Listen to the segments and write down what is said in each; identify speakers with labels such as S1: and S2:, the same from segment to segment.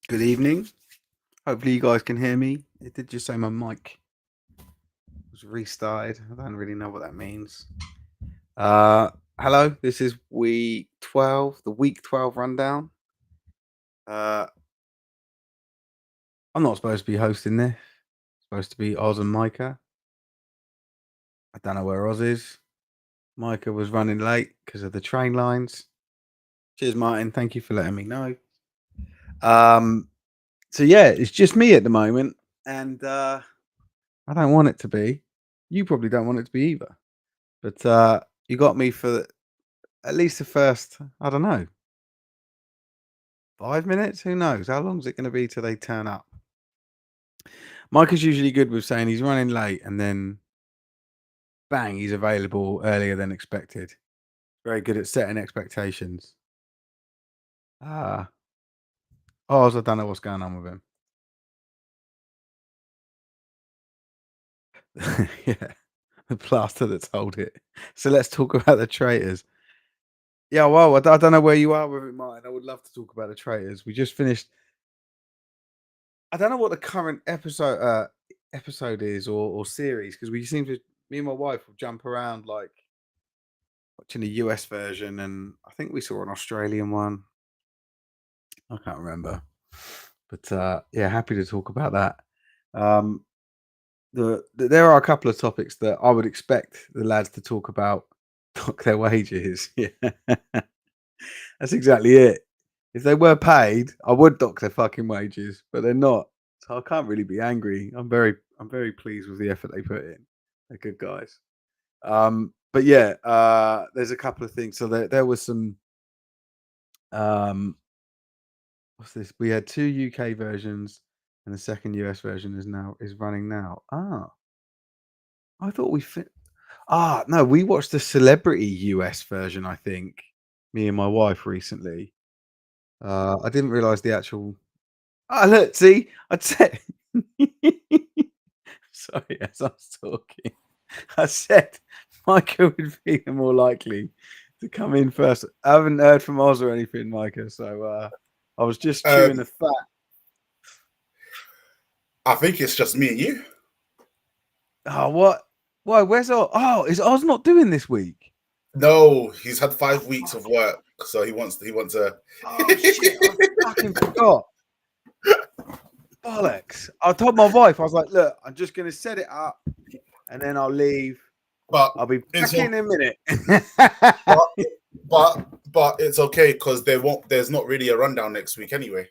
S1: Good evening. Hopefully you guys can hear me. It did just say my mic was restarted. I don't really know what that means. Hello, this is week 12, the week 12 rundown. I'm not supposed to be hosting this. It's supposed to be Oz and Micah. I don't know where Oz is. Micah was running late because of the train lines. Cheers, Martin. Thank you for letting me know. So yeah, it's just me at the moment, and I don't want it to be. You probably don't want it to be either. But you got me for at least the first, I don't know, 5 minutes? Who knows? How long is it going to be till they turn up? Mike is usually good with saying he's running late and then bang, he's available earlier than expected. Very good at setting expectations. Oz, I don't know what's going on with him. Yeah, the plaster that told it. So let's talk about the traitors. Yeah, well, I don't know where you are with it, Martin. I would love to talk about the traitors. We just finished. I don't know what the current episode is or series because we seem to me and my wife will jump around like watching the US version and I think we saw an Australian one. I can't remember, but yeah, happy to talk about that. Um, there are a couple of topics that I would expect the lads to talk about. Dock their wages. Yeah, that's exactly it. If they were paid, I would dock their fucking wages, but they're not. So I can't really be angry. I'm very pleased with the effort they put in. They're good guys. But yeah, there's a couple of things. So there was some what's this? We had two UK versions and the second US version is running now. I thought we fit no, we watched the celebrity US version, I think. Me and my wife recently. I didn't realise the actual look, see, I'd say sorry, as I was talking, I said Micah would be the more likely to come in first. I haven't heard from Oz or anything, Micah, so I was just chewing the fat.
S2: I think it's just me and you.
S1: Oh, what? Why? Where's Oz? Oh, is Oz not doing this week?
S2: No, he's had 5 weeks of work, so he wants to.
S1: Oh shit! I fucking forgot. Bollocks! I told my wife I was like, "Look, I'm just gonna set it up, and then I'll leave.
S2: But
S1: I'll be
S2: it's
S1: back in a minute."
S2: but but it's okay because there's not really a rundown next week anyway.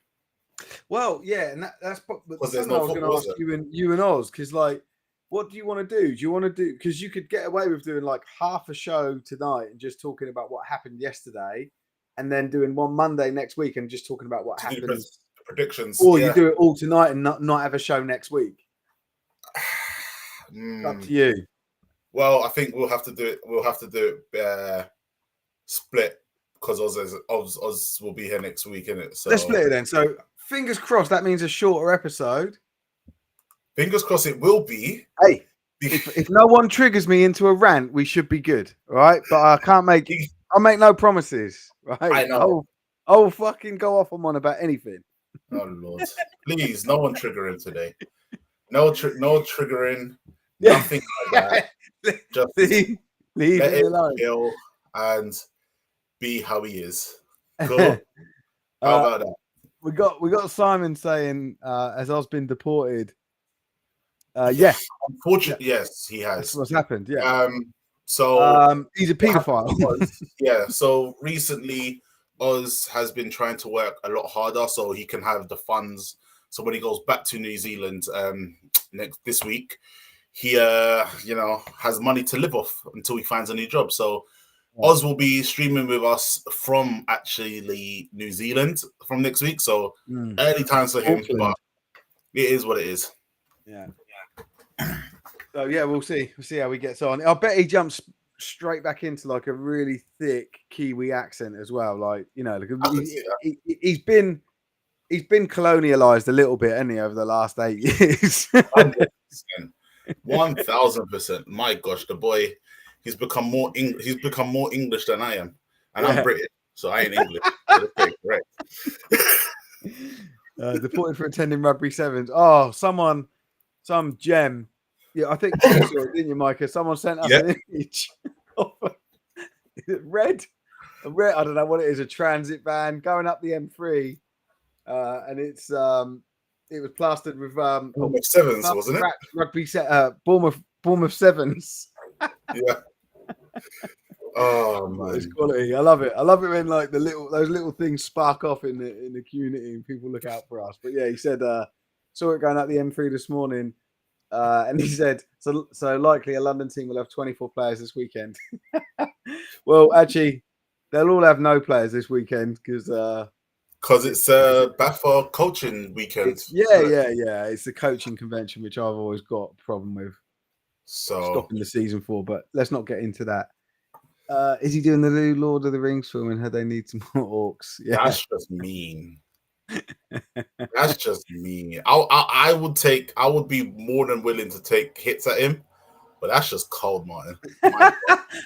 S1: Well, yeah, and that's
S2: Because there's
S1: something I
S2: no
S1: was going to
S2: football, is
S1: ask
S2: there?
S1: you and Oz because, like, what do you want to do? Do you want to do because you could get away with doing like half a show tonight and just talking about what happened yesterday, and then doing one Monday next week and just talking about what
S2: To do
S1: happens,
S2: predictions,
S1: or you
S2: yeah.
S1: do it all tonight and not have a show next week. Up to you.
S2: Well, I think we'll have to do it. We'll have to do it split because Oz will be here next week, innit?
S1: Let's
S2: So
S1: split it then. So fingers crossed that means a shorter episode.
S2: fingers crossed it will be.
S1: Hey, if no one triggers me into a rant, we should be good, all right? But I'll make no promises, right?
S2: I know.
S1: I'll fucking go off on one about anything.
S2: Oh Lord, please, no one trigger him today. No triggering, nothing like that. Just
S1: leave
S2: let
S1: him
S2: him
S1: alone.
S2: chill and be how he is. Cool. How about that?
S1: We got Simon saying has Oz been deported? Yeah.
S2: Unfortunately, yes, he has.
S1: That's what's happened. Yeah.
S2: So
S1: He's a paedophile.
S2: yeah. So recently, Oz has been trying to work a lot harder so he can have the funds. So when he goes back to New Zealand this week, he has money to live off until he finds a new job. So Oz will be streaming with us from actually New Zealand from next week. So early times for him,
S1: Auckland.
S2: but it is what it is.
S1: Yeah. So yeah, we'll see. We'll see how he gets on. I bet he jumps straight back into like a really thick Kiwi accent as well. Like he's been colonialized a little bit, hasn't he, over the last 8 years?
S2: 1,000%. My gosh, the boy, he's become more English than I am, and I'm British, so I ain't English. Okay, correct.
S1: Deported for attending rugby sevens. Oh, some gem. Yeah, I think you saw it, didn't you, Micah? Someone sent us
S2: Yeah.
S1: an image of a red. I don't know what it is. A transit van going up the M3, and it was plastered with
S2: Almost sevens,
S1: plastered
S2: wasn't it?
S1: wrapped rugby set Bournemouth sevens.
S2: Yeah. Oh
S1: Oh, it's
S2: man.
S1: quality. I love it. I love it when like those little things spark off in the community and people look out for us. But yeah, he said saw it going up the M3 this morning, and he said so likely a London team will have 24 players this weekend. Well, actually, they'll all have no players this weekend because
S2: Because it's Baffa coaching weekend.
S1: yeah. It's the coaching convention which I've always got a problem with
S2: So
S1: stopping the season for. But let's not get into that. Is he doing the new Lord of the Rings film and had they need some more orcs? Yeah.
S2: that's just mean. That's just mean. I would be more than willing to take hits at him, but that's just cold, Martin.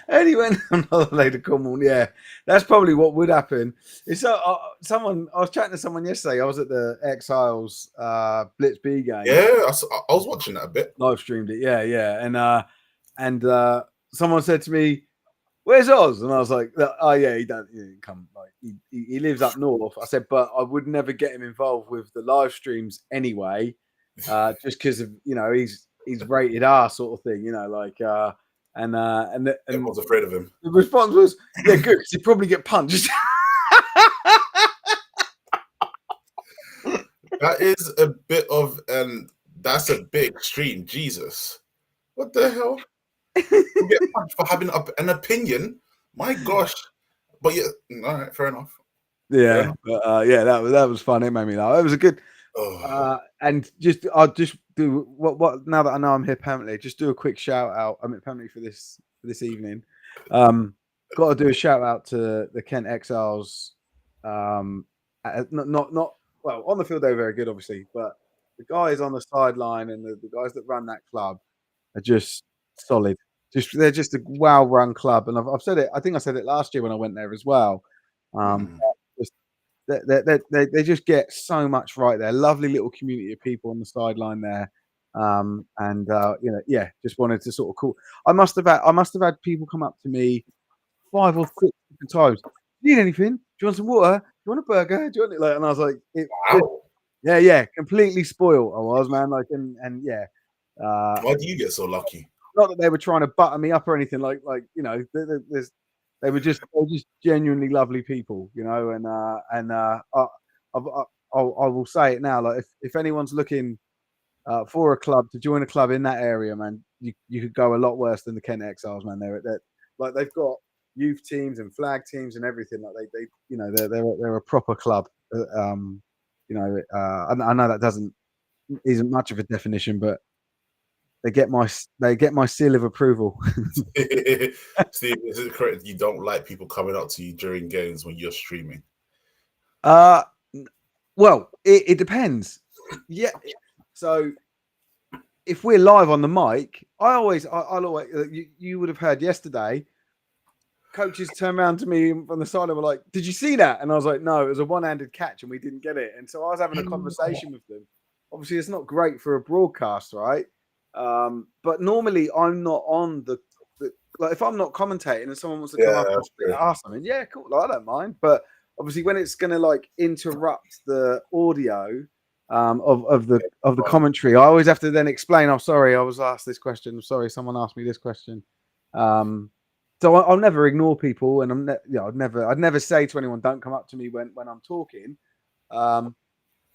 S1: And he went on holiday to Cornwall. Yeah, that's probably what would happen. It's someone. I was chatting to someone yesterday. I was at the Exiles Blitz B game.
S2: Yeah, I was watching that a bit.
S1: Live streamed it. Yeah, and someone said to me, "Where's Oz?" And I was like, "Oh yeah, he didn't come. Like he lives up north." I said, "But I would never get him involved with the live streams anyway, just because of he's rated R sort of thing, like." And
S2: Everyone's afraid of him.
S1: the response was, "Yeah, good, because he'd probably get punched."
S2: That is a bit of that's a bit extreme. Jesus, what the hell? You get punched for having an opinion? My gosh. But yeah, all right, fair enough.
S1: Yeah, but, yeah, that was fun. It made me laugh. It was a good. And I'll just do what now that I know I'm here permanently. Just do a quick shout out. I'm here permanently for this evening. Got to do a shout out to the Kent Exiles. Not well on the field. They were very good, obviously, but the guys on the sideline and the guys that run that club are just solid. They're just a well run club, and I've said it. I think I said it last year when I went there as well. Just they just get so much right there. Lovely little community of people on the sideline there, and just wanted to sort of call. I must have had people come up to me 5 or 6 different times. Need anything? Do you want some water? Do you want a burger? Do you want it? Like, and I was like,
S2: Wow.
S1: yeah, completely spoiled. I was, man. Like, and yeah.
S2: Why do you get so lucky?
S1: Not that they were trying to butter me up or anything. They were just genuinely lovely people, and I will say it now. Like, if anyone's looking for a club to join a club in that area, man, you could go a lot worse than the Kent Exiles, man. They're like they've got youth teams and flag teams and everything. Like they're a proper club. I know that isn't much of a definition, but they get my seal of approval.
S2: Steve, is it correct you don't like people coming up to you during games when you're streaming?
S1: Well, it depends. Yeah. So if we're live on the mic, I'll always you would have heard yesterday. Coaches turned around to me on the side and were like, "Did you see that?" And I was like, "No, it was a one-handed catch and we didn't get it." And so I was having a conversation with them. Obviously, it's not great for a broadcast, right? But normally I'm not on the like if I'm not commentating and someone wants to come up and ask something, yeah, cool, like, I don't mind. But obviously, when it's going to like interrupt the audio of the commentary, I always have to then explain. I'm sorry, I was asked this question. I'm sorry, someone asked me this question. So I'll never ignore people, and I'd never say to anyone, "Don't come up to me when I'm talking."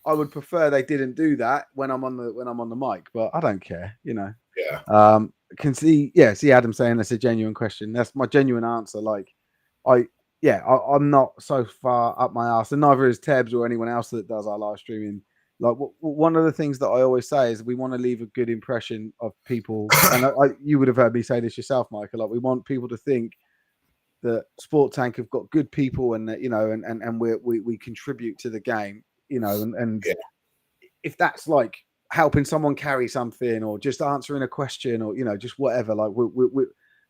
S1: I would prefer they didn't do that when I'm on the mic, but I don't care,
S2: Yeah.
S1: Can see Adam saying that's a genuine question. That's my genuine answer. Like, I'm not so far up my ass, and neither is Tebs or anyone else that does our live streaming. Like, one of the things that I always say is we want to leave a good impression of people, and you would have heard me say this yourself, Michael. Like, we want people to think that Sport Tank have got good people, and that and we contribute to the game. And if that's like helping someone carry something or just answering a question or just whatever, like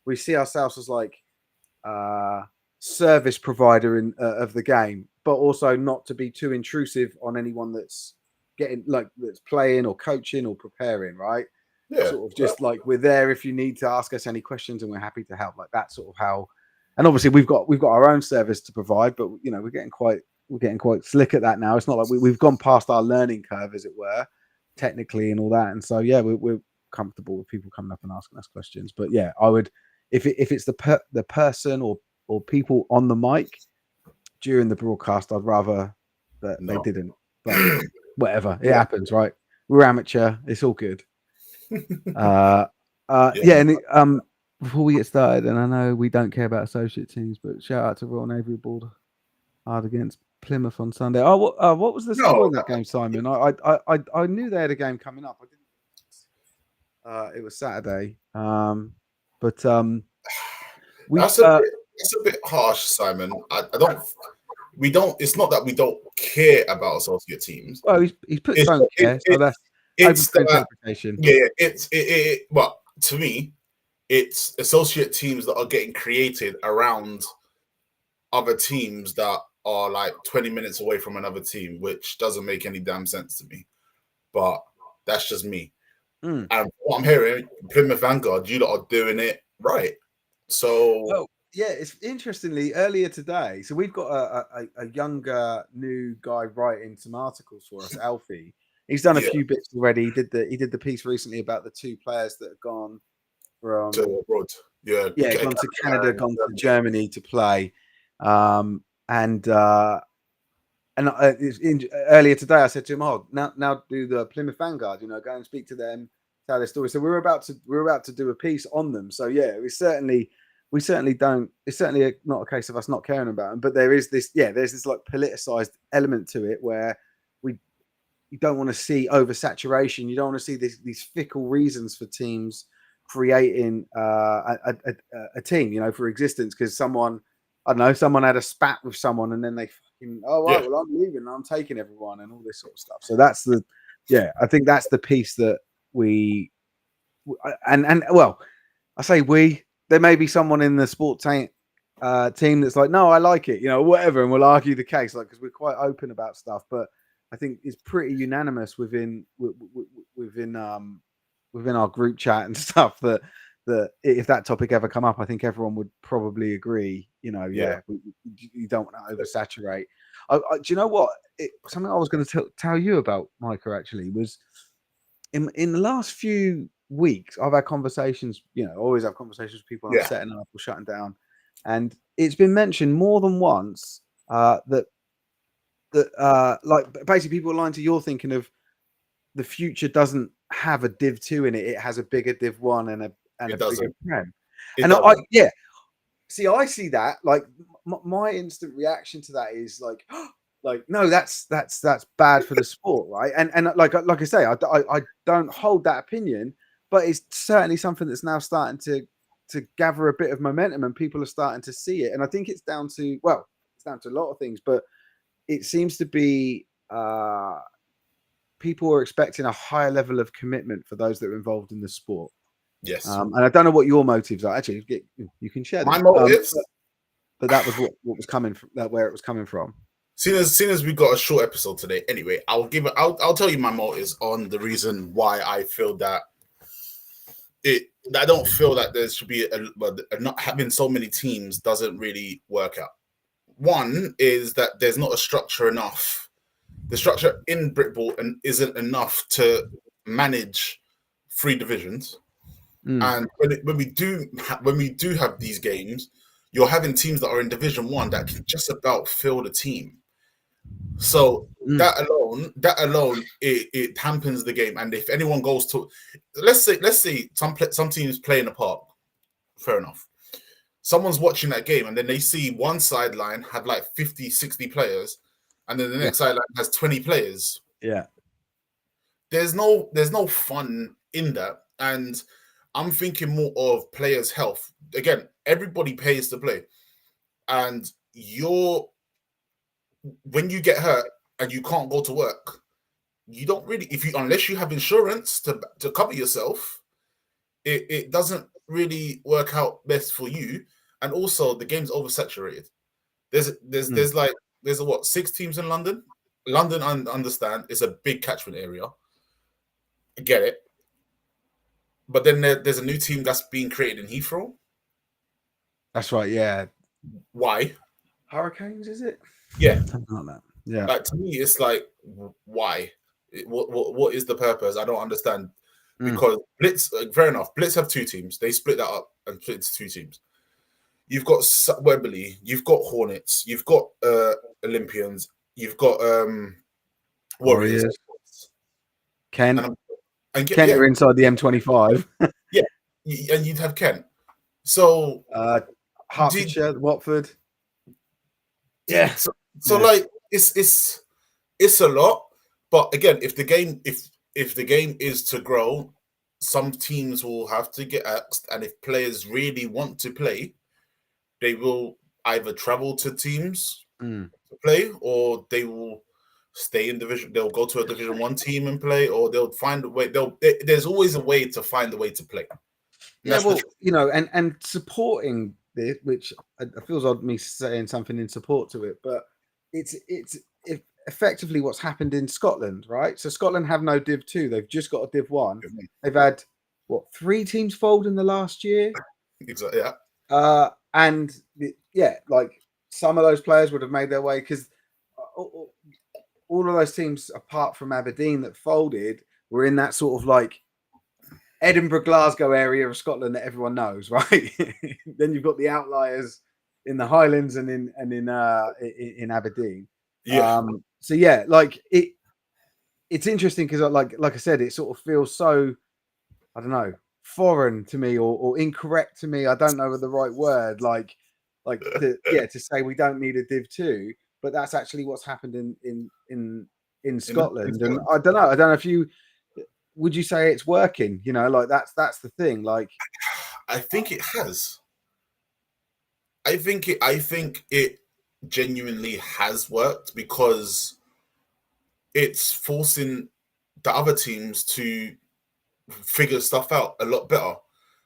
S1: we see ourselves as like service provider of the game, but also not to be too intrusive on anyone that's that's playing or coaching or preparing, right?
S2: Yeah.
S1: Sort of just like we're there if you need to ask us any questions and we're happy to help. Like that's sort of how. And obviously we've got our own service to provide, but we're getting quite slick at that now. It's not like we've gone past our learning curve, as it were, technically and all that. And so yeah, we're comfortable with people coming up and asking us questions. But yeah, I would if it's the person or people on the mic during the broadcast, I'd rather that they didn't. But whatever, it happens, right? We're amateur. It's all good. Yeah, and before we get started, and I know we don't care about associate teams, but shout out to Royal Navy aboard hard against Plymouth on Sunday. Oh, what was the score in that game, Simon? I knew they had a game coming up. I didn't. It was Saturday. But we.
S2: That's a bit harsh, Simon. I don't. We don't. It's not that we don't care about associate teams.
S1: Well, he's put don't care, so that's
S2: it's
S1: open to interpretation.
S2: Yeah, well, to me, it's associate teams that are getting created around other teams that are like 20 minutes away from another team, which doesn't make any damn sense to me. But that's just me. And what I'm hearing, Plymouth Vanguard, you lot are doing it right. So
S1: well, yeah, it's interestingly earlier today. So we've got a younger new guy writing some articles for us, Alfie. He's done a few bits already. He did the piece recently about the two players that have gone from
S2: abroad.
S1: Gone to Canada, gone to Germany to play. Earlier today, I said to him, "Oh, now do the Plymouth Vanguard. Go and speak to them, tell their story." So we're about to do a piece on them. So yeah, we certainly don't. It's certainly not a case of us not caring about them, but there's this like politicized element to it where you don't want to see oversaturation. You don't want to see these fickle reasons for teams creating a team, for existence because someone had a spat with someone and then they fucking well I'm leaving and I'm taking everyone and all this sort of stuff. So that's I think that's the piece that we and well, I say there may be someone in the sport team that's like, no, I like it, whatever, and we'll argue the case, like, because we're quite open about stuff. But I think it's pretty unanimous within our group chat and stuff that if that topic ever come up, I think everyone would probably agree. You don't want to oversaturate. Do you know what? Something I was going to tell you about, Micah, actually, was in the last few weeks, I've had conversations, always have conversations with people I'm setting up or shutting down. And it's been mentioned more than once that like basically people align to your thinking of the future doesn't have a Div 2 in it. It has a bigger Div 1 and a bigger Prem. And I see that, like my instant reaction to that is like, no, that's bad for the sport, right? And like I say, I don't hold that opinion, but it's certainly something that's now starting to gather a bit of momentum and people are starting to see it. And I think it's down to a lot of things, but it seems to be people are expecting a higher level of commitment for those that are involved in the sport.
S2: Yes.
S1: And I don't know what your motives are. Actually, you can share
S2: my motives.
S1: But that was what was coming from, where it was coming from.
S2: Seeing as we got a short episode today, anyway, I'll tell you my motives on the reason why I feel that I don't feel that there should be not having so many teams doesn't really work out. One is that there's not a structure enough. The structure in Britball isn't enough to manage 3 divisions. And when we do have these games, you're having teams that are in Division 1 that can just about fill the team. So that alone, it hampers the game. And if anyone goes to, let's say some teams play in the park, fair enough. Someone's watching that game and then they see one sideline have like 50, 60 players, and then the next sideline has 20 players.
S1: Yeah.
S2: There's no fun in that. And I'm thinking more of players' health. Again, everybody pays to play. And when you get hurt and you can't go to work, you don't really, unless you have insurance to cover yourself, it doesn't really work out best for you. And also the game's oversaturated. There's like there's a what 6 teams in London. London, I understand, is a big catchment area. I get it, but then there's a new team that's being created in Heathrow.
S1: That's right. Yeah.
S2: Why?
S1: Hurricanes, is it?
S2: Yeah,
S1: Something like that. Yeah.
S2: like to me, it's like why? What is the purpose? I don't understand.
S1: Mm.
S2: Because Blitz, fair enough. Blitz have 2 teams. They split that up and split into 2 teams. You've got Wembley, you've got Hornets, you've got Olympians, you've got Warriors,
S1: Warriors. Kent.
S2: and, and
S1: Kent
S2: yeah,
S1: are inside the M25.
S2: yeah, and you'd have Kent. So did,
S1: Hertfordshire, Watford.
S2: did
S1: Yeah.
S2: so
S1: Yeah.
S2: like it's a lot. But again, if the game is to grow, some teams will have to get axed, and if players really want to play, they will either travel to teams
S1: Mm.
S2: to play, or they will stay in division. They'll go to a Division 1 team and play, or they'll find a way. There's always a way to find a way to play.
S1: Yeah, well, and supporting this, which it feels odd me saying something in support to it, but it's effectively what's happened in Scotland, right? So Scotland have no Div 2; they've just got a Div 1. They've had 3 teams fold in the last year.
S2: Exactly. Yeah.
S1: And yeah, like some of those players would have made their way because all of those teams, apart from Aberdeen that folded, were in that sort of like Edinburgh, Glasgow area of Scotland that everyone knows, right? Then you've got the outliers in the Highlands and in Aberdeen.
S2: Yeah.
S1: So yeah, like it's interesting because like I said, it sort of feels so, I don't know, foreign to me or incorrect to me. I don't know the right word. Like to say we don't need a Div 2, but that's actually what's happened in Scotland. And I don't know if you would you say it's working? You know, like that's the thing. Like,
S2: I think it has. I think it genuinely has worked because it's forcing the other teams to figure stuff out a lot better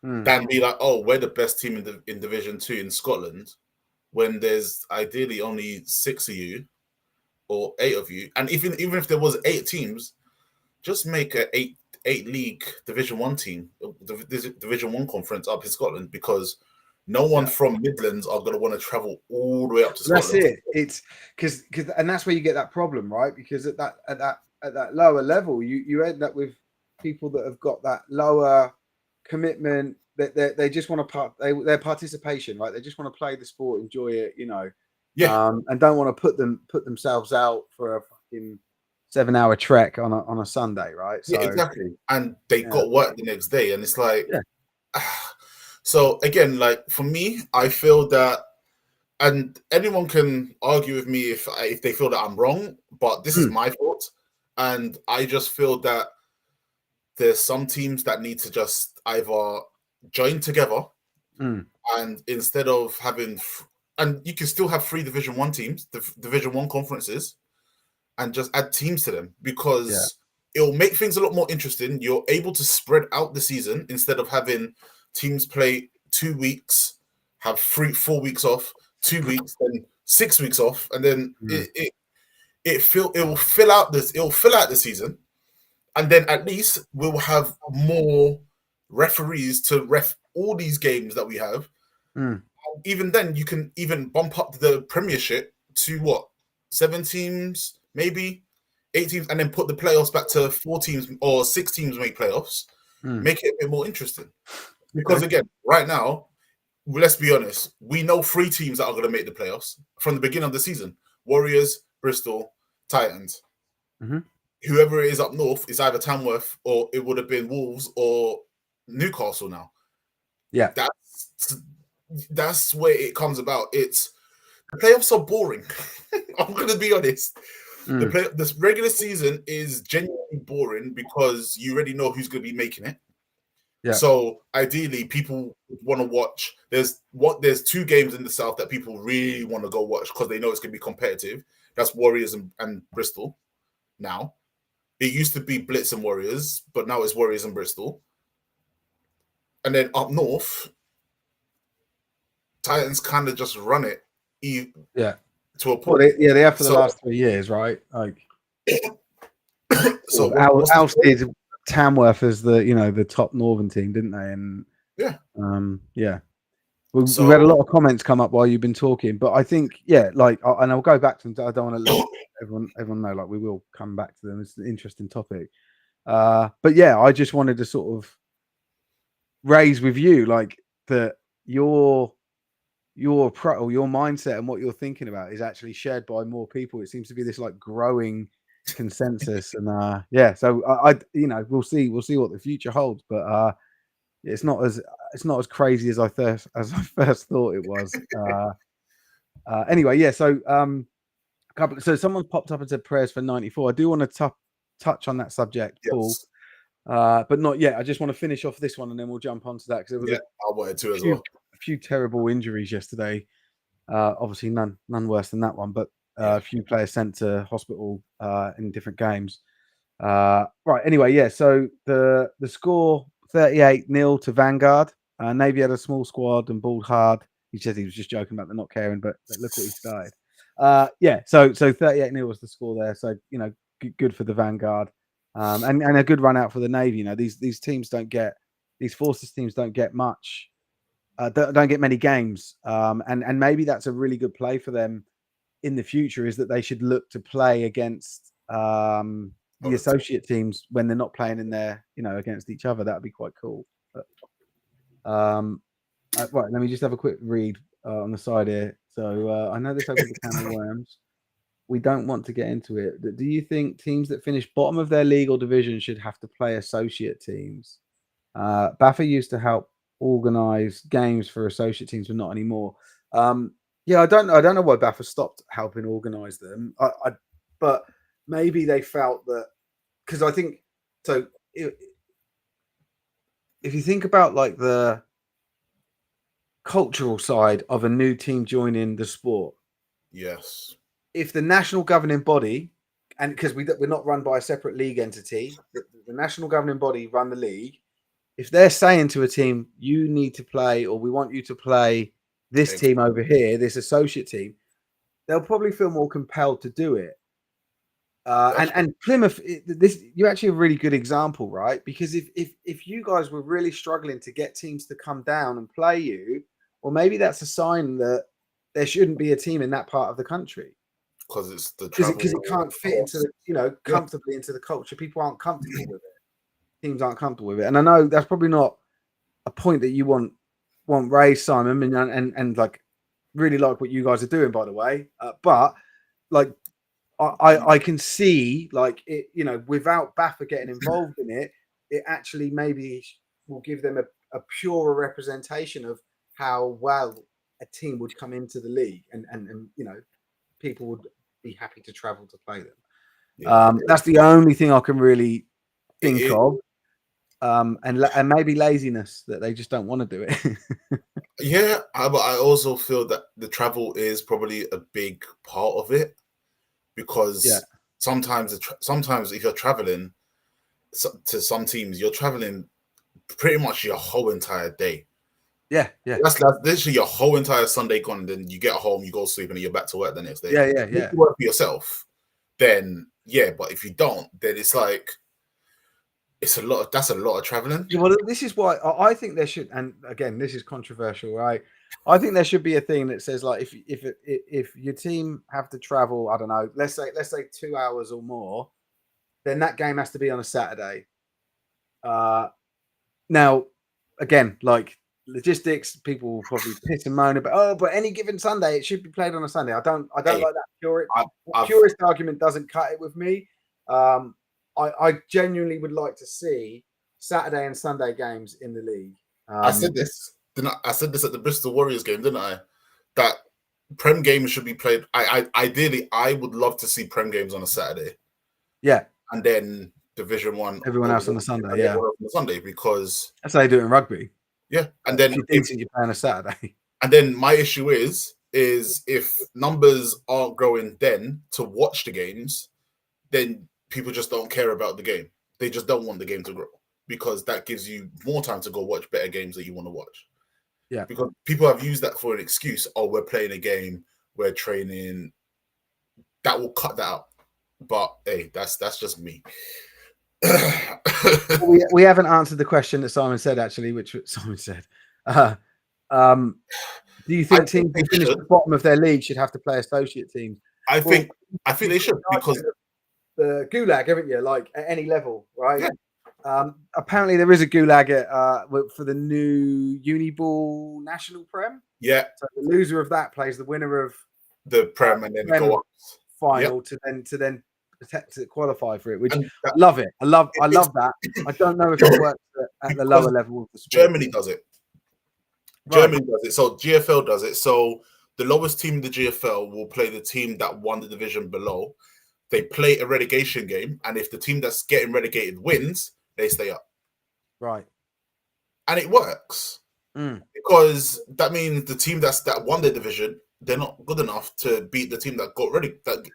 S2: than be like, oh, we're the best team in Division 2 in Scotland, when there's ideally only 6 of you or 8 of you, and even if there was 8 teams, just make a eight league Division 1 team, Division 1 conference up in Scotland, because no one from Midlands are going to want to travel all the way up to Scotland.
S1: That's it. It's because and that's where you get that problem, right? Because at that lower level, you end up with people that have got that lower commitment, that they just want to their participation, right? They just want to play the sport, enjoy it, you know, and don't want to put themselves out for a fucking 7-hour trek on a Sunday, right?
S2: So, yeah, exactly. And they got work the next day, and it's like, so again, like for me, I feel that, and anyone can argue with me if they feel that I'm wrong, but this is my fault, and I just feel that there's some teams that need to just either join together, and instead of having, and you can still have 3 Division 1 teams, the Division 1 conferences, and just add teams to them, because it'll make things a lot more interesting. You're able to spread out the season instead of having teams play 2 weeks, have 4 weeks off, 2 weeks, then 6 weeks off, and then it will fill out the season, and then at least we'll have more referees to ref all these games that we have. Even then, you can even bump up the Premiership to 7 teams, maybe 8 teams, and then put the playoffs back to 4 teams or 6 teams make playoffs. Make it a bit more interesting. Because again, right now, let's be honest, we know 3 teams that are going to make the playoffs from the beginning of the season: Warriors, Bristol, Titans. Whoever it is up north is either Tamworth, or it would have been Wolves or Newcastle now.
S1: Yeah.
S2: That's where it comes about. It's the playoffs are boring. I'm going to be honest. This regular season is genuinely boring because you already know who's going to be making it. Yeah. So ideally, people want to watch. There's 2 games in the South that people really want to go watch because they know it's going to be competitive. That's Warriors and Bristol. Now, it used to be Blitz and Warriors, but now it's Warriors and Bristol. And then up north, Titans kind of just run it. to a
S1: Well,
S2: point.
S1: they have for the
S2: So,
S1: last 3 years, right? Like,
S2: so
S1: sort of
S2: what's the story?
S1: ousted Tamworth as the top Northern team, didn't they? And
S2: Yeah.
S1: yeah, we've had a
S2: So
S1: lot of comments come up while you've been talking, but I think like, and I'll go back to them. I don't want to let everyone know. Like, we will come back to them. It's an interesting topic. But yeah, I just wanted to sort of raise with you like that your or your mindset and what you're thinking about is actually shared by more people. It seems to be this like growing consensus, and yeah, so we'll see what the future holds, but it's not as crazy as I first thought it was. Anyway, yeah, so so someone's popped up and said prayers for 94. I do want to touch on that subject, Paul,
S2: yes,
S1: but not yet. I just want to finish off this one and then we'll jump onto that because there was
S2: yeah, I wanted to as
S1: few
S2: well.
S1: a few terrible injuries yesterday. Obviously, none worse than that one, but
S2: Yeah,
S1: a few players sent to hospital in different games. Right. Anyway, yeah. So the score 38-0 to Vanguard. Navy had a small squad and balled hard. He said he was just joking about the not caring, but look what he started. Yeah. So 38-0 was the score there. So good for the Vanguard, and a good run out for the Navy. These teams don't get these forces teams don't get much. Don't get many games, and maybe that's a really good play for them in the future. Is that they should look to play against the
S2: other team.
S1: associate teams when they're not playing in their against each other. That would be quite cool. But, right, let me just have a quick read on the side here. So I know this opens a can of worms. We don't want to get into it. Do you think teams that finish bottom of their league or division should have to play associate teams? Baffa used to help organize games for associate teams, but not anymore. Yeah, I don't know why Baffa stopped helping organize them. But maybe they felt that because I think so. If you think about like the cultural side of a new team joining the sport,
S2: Yes,
S1: if the national governing body, and because we're not run by a separate league entity, the national governing body run the league. If they're saying to a team, you need to play, or we want you to play this
S2: ex-
S1: team over here, this associate team, they'll probably feel more compelled to do it.
S2: that's
S1: And Plymouth, you're actually a really good example, right? Because if you guys were really struggling to get teams to come down and play you, well, maybe that's a sign that there shouldn't be a team in that part of the country
S2: because it's the
S1: because
S2: travel
S1: it can't fit into
S2: costs.
S1: the
S2: Yeah,
S1: comfortably into the culture. People aren't comfortable with it. Teams aren't comfortable with it, and I know that's probably not a point that you want raised, Simon, and like really like what you guys are doing, by the way. But like I can see like it, without Baffa getting involved in it, it actually maybe will give them a purer representation of how well a team would come into the league, and people would be happy to travel to play them.
S2: yeah.
S1: That's the only thing I can really think
S2: It,
S1: of. And maybe laziness that they just don't want to do it.
S2: yeah, but I also feel that the travel is probably a big part of it
S1: Yeah,
S2: because sometimes if you're traveling to some teams, you're traveling pretty much your whole entire day.
S1: yeah, yeah,
S2: That's literally your whole entire Sunday gone. And then you get home, you go sleep, and then you're back to work the next day.
S1: yeah, yeah,
S2: If
S1: yeah.
S2: you work for yourself, then yeah. But if you don't, then it's like it's a lot. That's a lot of traveling.
S1: Well, this is why I think there should, and again, this is controversial, right? I think there should be a thing that says like if your team have to travel, I don't know, let's say 2 hours or more, then that game has to be on a Saturday. Now, again, like logistics, people will probably piss and moan about, but any given Sunday it should be played on a Sunday. I don't
S2: Hey,
S1: like that
S2: I've
S1: purist argument doesn't cut it with me. I genuinely would like to see Saturday and Sunday games in the league.
S2: I said this. Didn't I said this at the Bristol Warriors game, didn't I? That Prem games should be played. Ideally, I would love to see Prem games on a Saturday,
S1: Yeah,
S2: and then Division One
S1: everyone else on the
S2: and
S1: Sunday.
S2: then
S1: Yeah,
S2: on the Sunday because
S1: that's how they do it in rugby.
S2: yeah, and
S1: If
S2: then
S1: you're decent, you play on a Saturday.
S2: my issue is if numbers aren't growing then to watch the games, then people just don't care about the game. They just don't want the game to grow because that gives you more time to go watch better games that you want to watch.
S1: Yeah,
S2: Because people have used that for an excuse. Oh, we're playing a game, we're training. that will cut that out. But hey, that's just me.
S1: We haven't answered the question that Simon said, actually, which Simon said. Do you think teams who finish at the bottom of their league should have to play associate teams?
S2: I think they should, because
S1: the gulag, haven't you? Like at any level, right?
S2: Yeah.
S1: Apparently, there is a gulag for the new Uniball National Prem.
S2: Yeah.
S1: So the loser of that plays the winner of
S2: the Prem, and then go up
S1: final to then to qualify for it. Which
S2: I
S1: love it. I love that. I don't know if it works at the lower level of the sport.
S2: Germany does it. Germany does it. So GFL does it. So the lowest team in the GFL will play the team that won the division below. They play a relegation game, and if the team that's getting relegated wins, they stay up.
S1: Right.
S2: And it works. Because that means the team that won the division, they're not good enough to beat the team that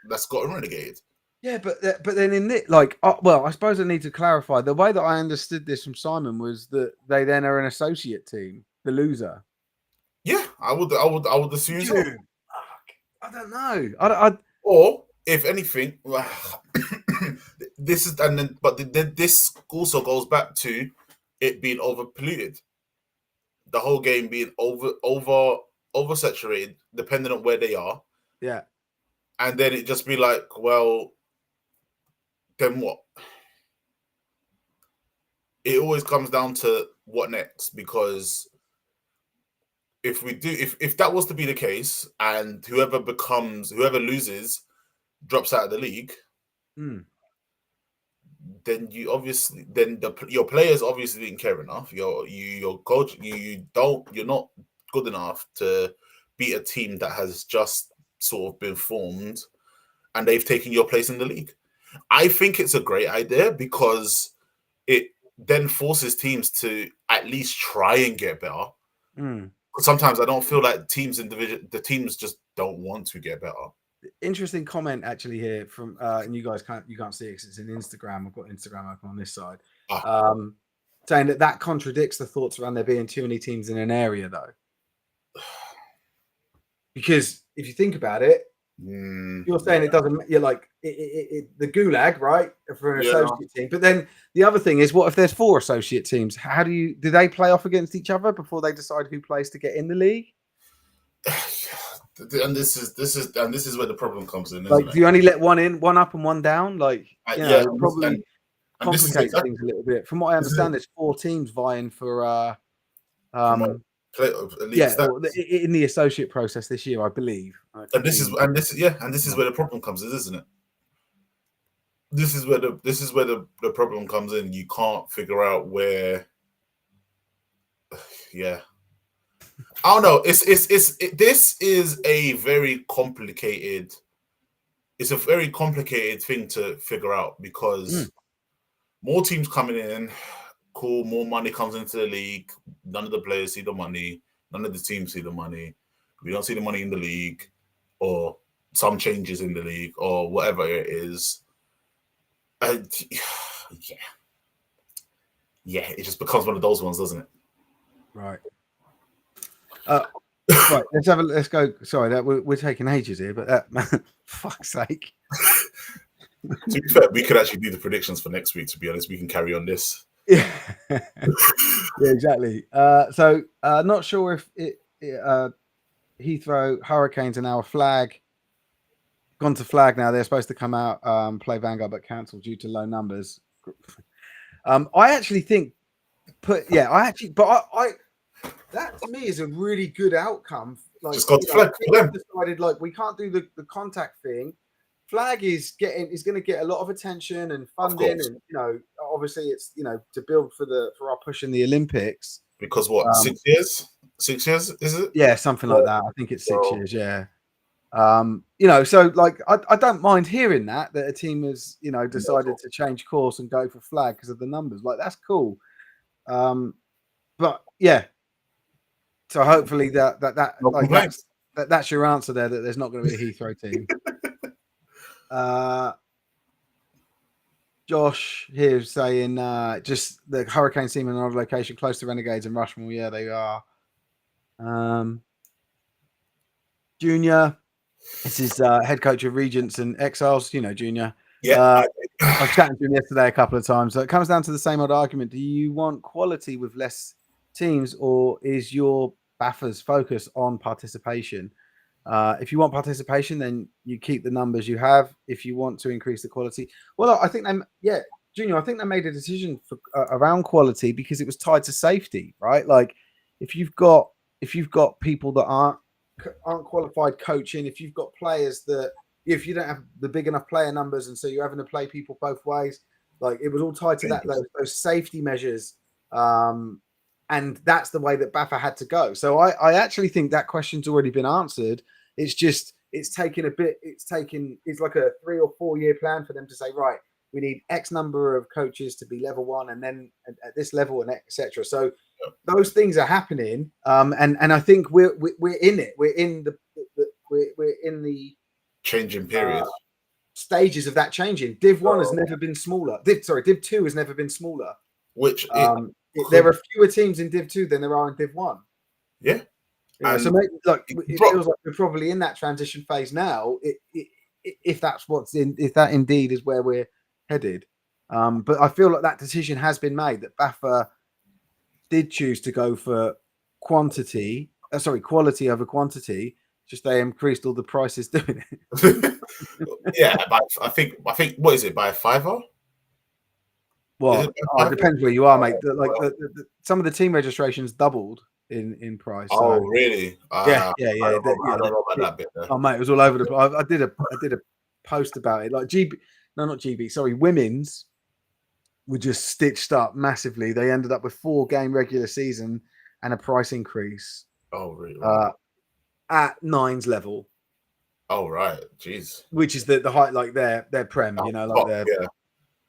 S2: that's gotten relegated.
S1: Yeah, but then in it, like, well, I suppose I need to clarify. The way that I understood this from Simon was that they then are an associate team, the loser.
S2: Yeah, I would assume so.
S1: I don't know.
S2: Or if anything, this is this also goes back to it being over polluted. The whole game being oversaturated, depending on where they are.
S1: Yeah.
S2: And then it just be like, well, then what? It always comes down to what next, because if that was to be the case, and whoever loses drops out of the league, then your players obviously didn't care enough. Your coach, you're not good enough to beat a team that has just sort of been formed and they've taken your place in the league. I think it's a great idea, because it then forces teams to at least try and get better. Sometimes I don't feel like the teams just don't want to get better.
S1: Interesting comment actually here from and you guys can't see it because it's in Instagram. I've got Instagram open on this side. Saying that contradicts the thoughts around there being too many teams in an area, though. Because if you think about it, you're saying it doesn't. You're like the gulag, right, for an associate team. But then the other thing is, what if there's 4 associate teams? How do they play off against each other before they decide who plays to get in the league?
S2: And this is where the problem comes in.
S1: Like, do you only let one in, one up, and one down? Like, probably complicates things a little bit. From what I understand, there's 4 teams vying for in the associate process this year, I believe.
S2: And this is where the problem comes in, isn't it? This is where the problem comes in. You can't figure out where. Yeah. I don't know. This is a very complicated. It's a very complicated thing to figure out, because more teams coming in, cool. More money comes into the league. None of the players see the money. None of the teams see the money. We don't see the money in the league, or some changes in the league, or whatever it is. Yeah, it just becomes one of those ones, doesn't it?
S1: Right. Right. Let's go. Sorry, we're taking ages here, but fuck's sake.
S2: To be fair, we could actually do the predictions for next week. To be honest, we can carry on this.
S1: Yeah. Yeah, exactly. So not sure if Heathrow Hurricanes are now a flag. Gone to flag now. They're supposed to come out, play Vanguard, but cancelled due to low numbers. I actually think, that to me is a really good outcome. Like,
S2: just got to flag for them.
S1: Decided, like, we can't do the contact thing. Flag is going to get a lot of attention and funding, and obviously it's to build for our push in the Olympics.
S2: Because what 6 years? 6 years is it?
S1: Yeah, something like that. I think it's 6 years. Yeah. So like I don't mind hearing that a team has decided to change course and go for flag because of the numbers. Like, that's cool. But yeah. So hopefully that's your answer there. That there's not going to be a Heathrow team. Josh here saying just the Hurricane team in another location close to Renegades and Rushmore. Yeah, they are. Junior, This is head coach of Regents and Exiles, Junior.
S2: Yeah,
S1: I was chatting to him yesterday a couple of times. So it comes down to the same old argument. Do you want quality with less teams, or is your Baffa's focus on participation? If you want participation, then you keep the numbers you have. If you want to increase the quality, well, I think Junior, I think they made a decision for around quality because it was tied to safety, right? Like if you've got people that aren't qualified coaching, if you've got players that if you don't have the big enough player numbers, and so you're having to play people both ways, like it was all tied to that those safety measures. And that's the way that Baffa had to go. So I actually think that question's already been answered. It's just it's like a 3 or 4 year plan for them to say, right, we need X number of coaches to be level one, and then at this level, and etc. So those things are happening, and I think we're in it. We're in the
S2: changing period.
S1: Stages of that changing. Div 1 has never been smaller. Div 2 has never been smaller.
S2: Which
S1: there are fewer teams in Div 2 than there are in Div 1.
S2: Yeah.
S1: So maybe, look, it feels like we're probably in that transition phase now. If that indeed is where we're headed. But I feel like that decision has been made, that Baffa did choose to go for quality over quantity. Just they increased all the prices doing
S2: it. Yeah, I think what is it, by a $5?
S1: Well, it depends where you are, mate. Some of the team registrations doubled in price.
S2: Oh,
S1: so.
S2: really?
S1: Yeah.
S2: I don't know about that bit there.
S1: Oh, mate, it was all over the place. I did a post about it. Like not GB. Sorry, women's were just stitched up massively. They ended up with 4-game regular season and a price increase.
S2: Oh, really? Right.
S1: At nines level.
S2: Oh, right. Jeez.
S1: Which is the height, like their prem, like their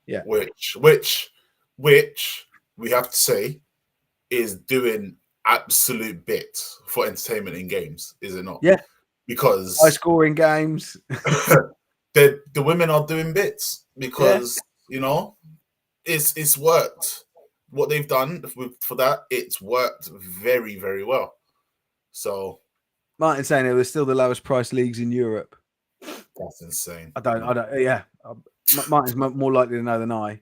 S2: yeah. Which we have to say is doing absolute bits for entertainment in games, is it not?
S1: Yeah.
S2: Because
S1: high scoring games.
S2: the women are doing bits because it's worked. What they've done for that, it's worked very, very well. So
S1: Martin's saying it was still the lowest price leagues in Europe.
S2: That's insane.
S1: I don't. Yeah, Martin's more likely to know than I.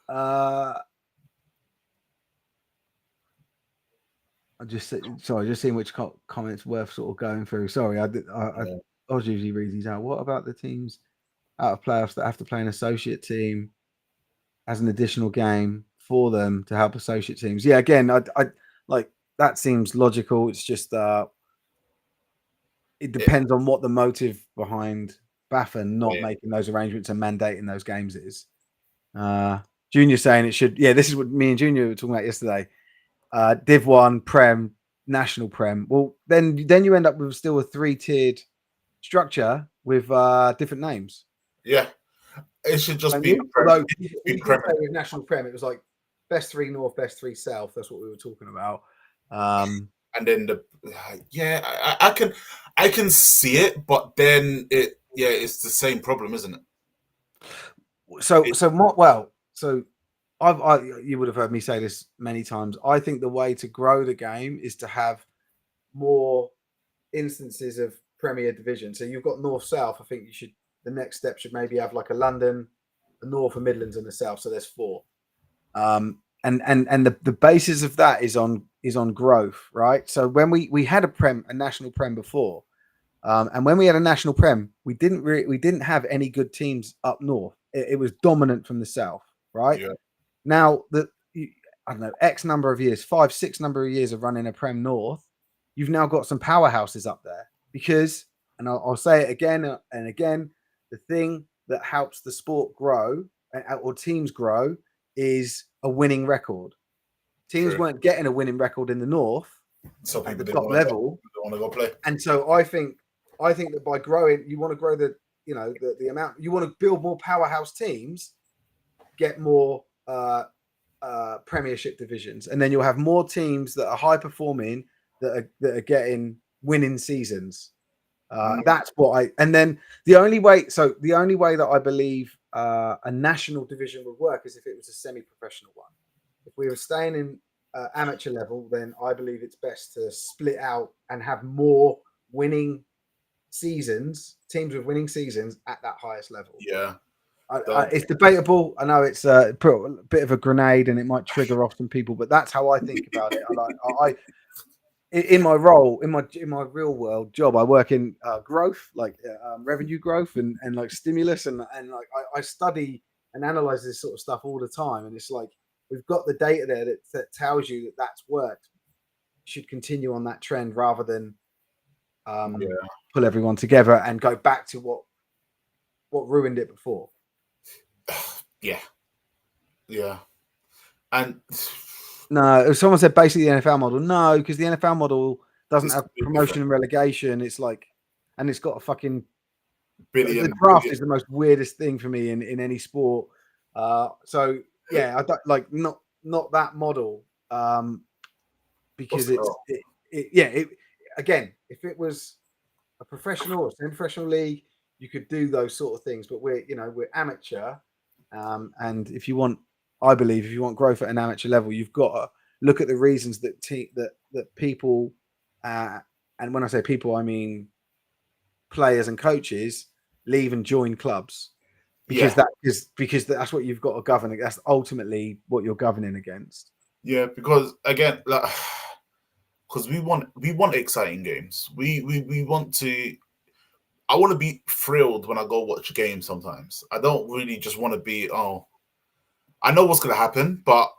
S1: I just seeing which comments worth sort of going through. Sorry, I was usually read these out. What about the teams out of playoffs that have to play an associate team as an additional game for them to help associate teams? Yeah, again, I like that seems logical. It's just it depends on what the motive behind Baffa not making those arrangements and mandating those games is. Junior saying it should. Yeah, this is what me and Junior were talking about yesterday. Div 1, Prem, National Prem. Well, then you end up with still a 3-tiered structure with different names.
S2: Yeah, it should just be.
S1: Although with National Prem, it was like best 3 North, best 3 South. That's what we were talking about.
S2: And then I can see it, but then it's the same problem, isn't it?
S1: So you would have heard me say this many times. I think the way to grow the game is to have more instances of Premier Division. So you've got North South. I think the next step should maybe have like a London, a North, a Midlands, and the South. So there's 4. And the basis of that is on growth, right? So when we had a national Prem before, and when we had a national Prem, we didn't have any good teams up north. It was dominant from the south, right?
S2: Yeah.
S1: Now I don't know, X number of years, 5, 6 number of years of running a Prem North, you've now got some powerhouses up there because, and I'll say it again and again, the thing that helps the sport grow or teams grow is a winning record. Teams weren't getting a winning record in the north at the top level.
S2: Want to go play.
S1: And so I think that by growing, you want to grow the amount, you want to build more powerhouse teams, get more Premiership divisions, and then you'll have more teams that are high performing that are getting winning seasons. That's what and then the only way that I believe a national division would work is if it was a semi-professional one. If we were staying in amateur level, then I believe it's best to split out and have more winning seasons, teams with winning seasons at that highest level.
S2: Yeah.
S1: It's debatable. I know it's a bit of a grenade, and it might trigger off some people, but that's how I think about it. I in my role, in my real world job, I work in growth, like revenue growth, and like stimulus, and like I study and analyze this sort of stuff all the time. And it's like we've got the data there that tells you that that's worked. You should continue on that trend rather than pull everyone together and go back to what ruined it before.
S2: Yeah. And
S1: no, if someone said basically the NFL model, no, because the NFL model doesn't have promotion
S2: different.
S1: and relegation. It's like, and it's got a fucking
S2: billion.
S1: The draft is the most weirdest thing for me in any sport. So yeah, I don't like not that model because again, if it was a professional or semi-professional league, you could do those sort of things. But we're amateur, and if you want, I believe, if you want growth at an amateur level, you've got to look at the reasons that that people, and when I say people, I mean players and coaches leave and join clubs because that's what you've got to govern. That's ultimately what you're governing against.
S2: Yeah, because again, because we want exciting games. We want to. I want to be thrilled when I go watch a game. Sometimes I don't really just want to be. Oh, I know what's going to happen, but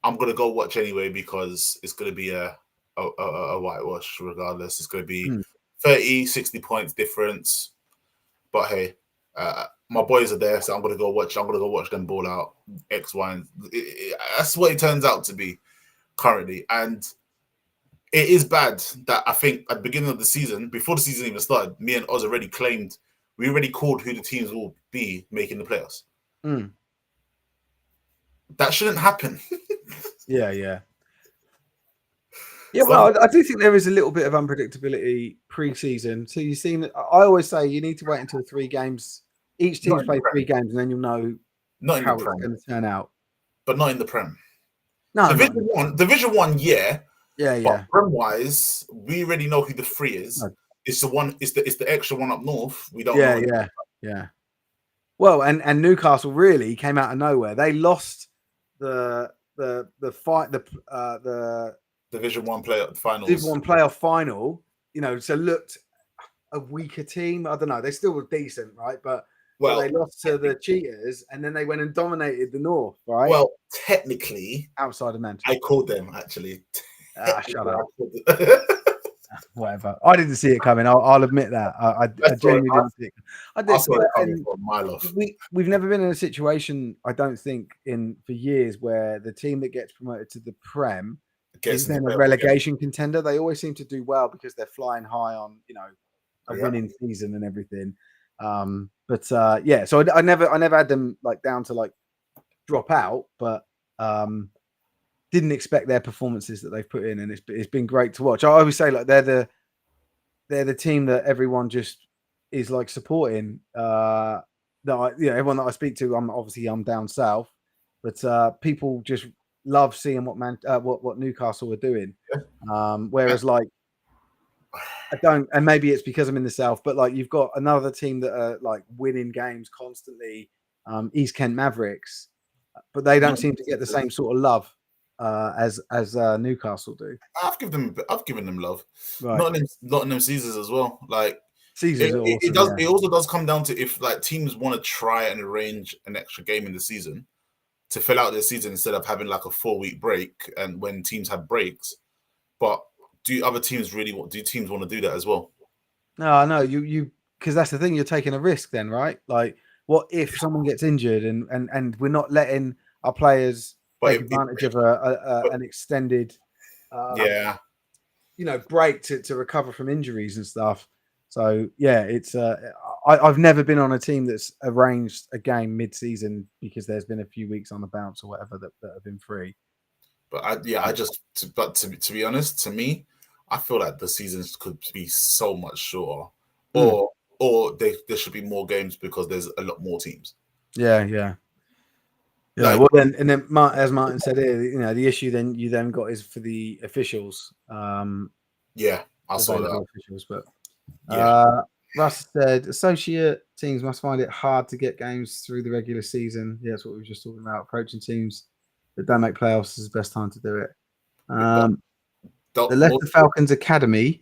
S2: I'm going to go watch anyway because it's going to be a whitewash regardless. It's going to be 30, 60 points difference. But hey, my boys are there, so I'm going to go watch. I'm going to go watch them ball out X, Y, and that's what it turns out to be currently. And it is bad that I think at the beginning of the season, before the season even started, me and Oz already claimed, we already called who the teams will be making the playoffs. That shouldn't happen.
S1: Yeah. Well, I do think there is a little bit of unpredictability pre-season. So you've seen, I always say you need to wait until 3 games. Each team's played 3 games, and then you'll know how it's going to turn out.
S2: But not in the Prem.
S1: No,
S2: Division 1, yeah.
S1: Yeah.
S2: But Prem-wise, we already know who the 3 is. No. It's the one. It's the extra one up north. We don't know.
S1: Yeah. Well, and Newcastle really came out of nowhere. They lost the
S2: Division 1 playoff finals.
S1: Division 1 playoff final. So looked a weaker team. I don't know. They still were decent, right? But they lost to the Cheaters, and then they went and dominated the North, right?
S2: Well, technically,
S1: outside of Manchester,
S2: I called them actually.
S1: Shut up. Whatever. I didn't see it coming. I'll admit that. I genuinely didn't see it. I saw it coming from a mile off. We've never been in a situation, I don't think, for years where the team that gets promoted to the Prem is then a relegation contender. They always seem to do well because they're flying high on, a winning season and everything. So I never had them down to drop out, but didn't expect their performances that they've put in, and it's been great to watch. I always say they're the team that everyone just is supporting. Everyone that I speak to, I'm down south, but people just love seeing what Newcastle are doing. Whereas I don't, and maybe it's because I'm in the south, but you've got another team that are winning games constantly, East Kent Mavericks, but they don't seem to get the same sort of love as Newcastle do.
S2: I've given them love.
S1: Right.
S2: Nottingham Caesars as well.
S1: Caesars
S2: it also does come down to if teams want to try and arrange an extra game in the season to fill out their season instead of having a 4-week break, and when teams have breaks. But do other teams want to do that as well?
S1: No, you because that's the thing, you're taking a risk then, right? What if someone gets injured and we're not letting our players take advantage of an extended break to recover from injuries and stuff. So it's I've never been on a team that's arranged a game mid-season because there's been a few weeks on the bounce or whatever that have been free.
S2: But to be honest, to me, I feel like the seasons could be so much shorter, or there should be more games because there's a lot more teams.
S1: Yeah. Well, then as Martin said here, the issue you then got is for the officials.
S2: I saw that.
S1: Officials, but Russ said associate teams must find it hard to get games through the regular season. Yeah, that's what we were just talking about. Approaching teams that don't make playoffs is the best time to do it. The Leicester Falcons Academy.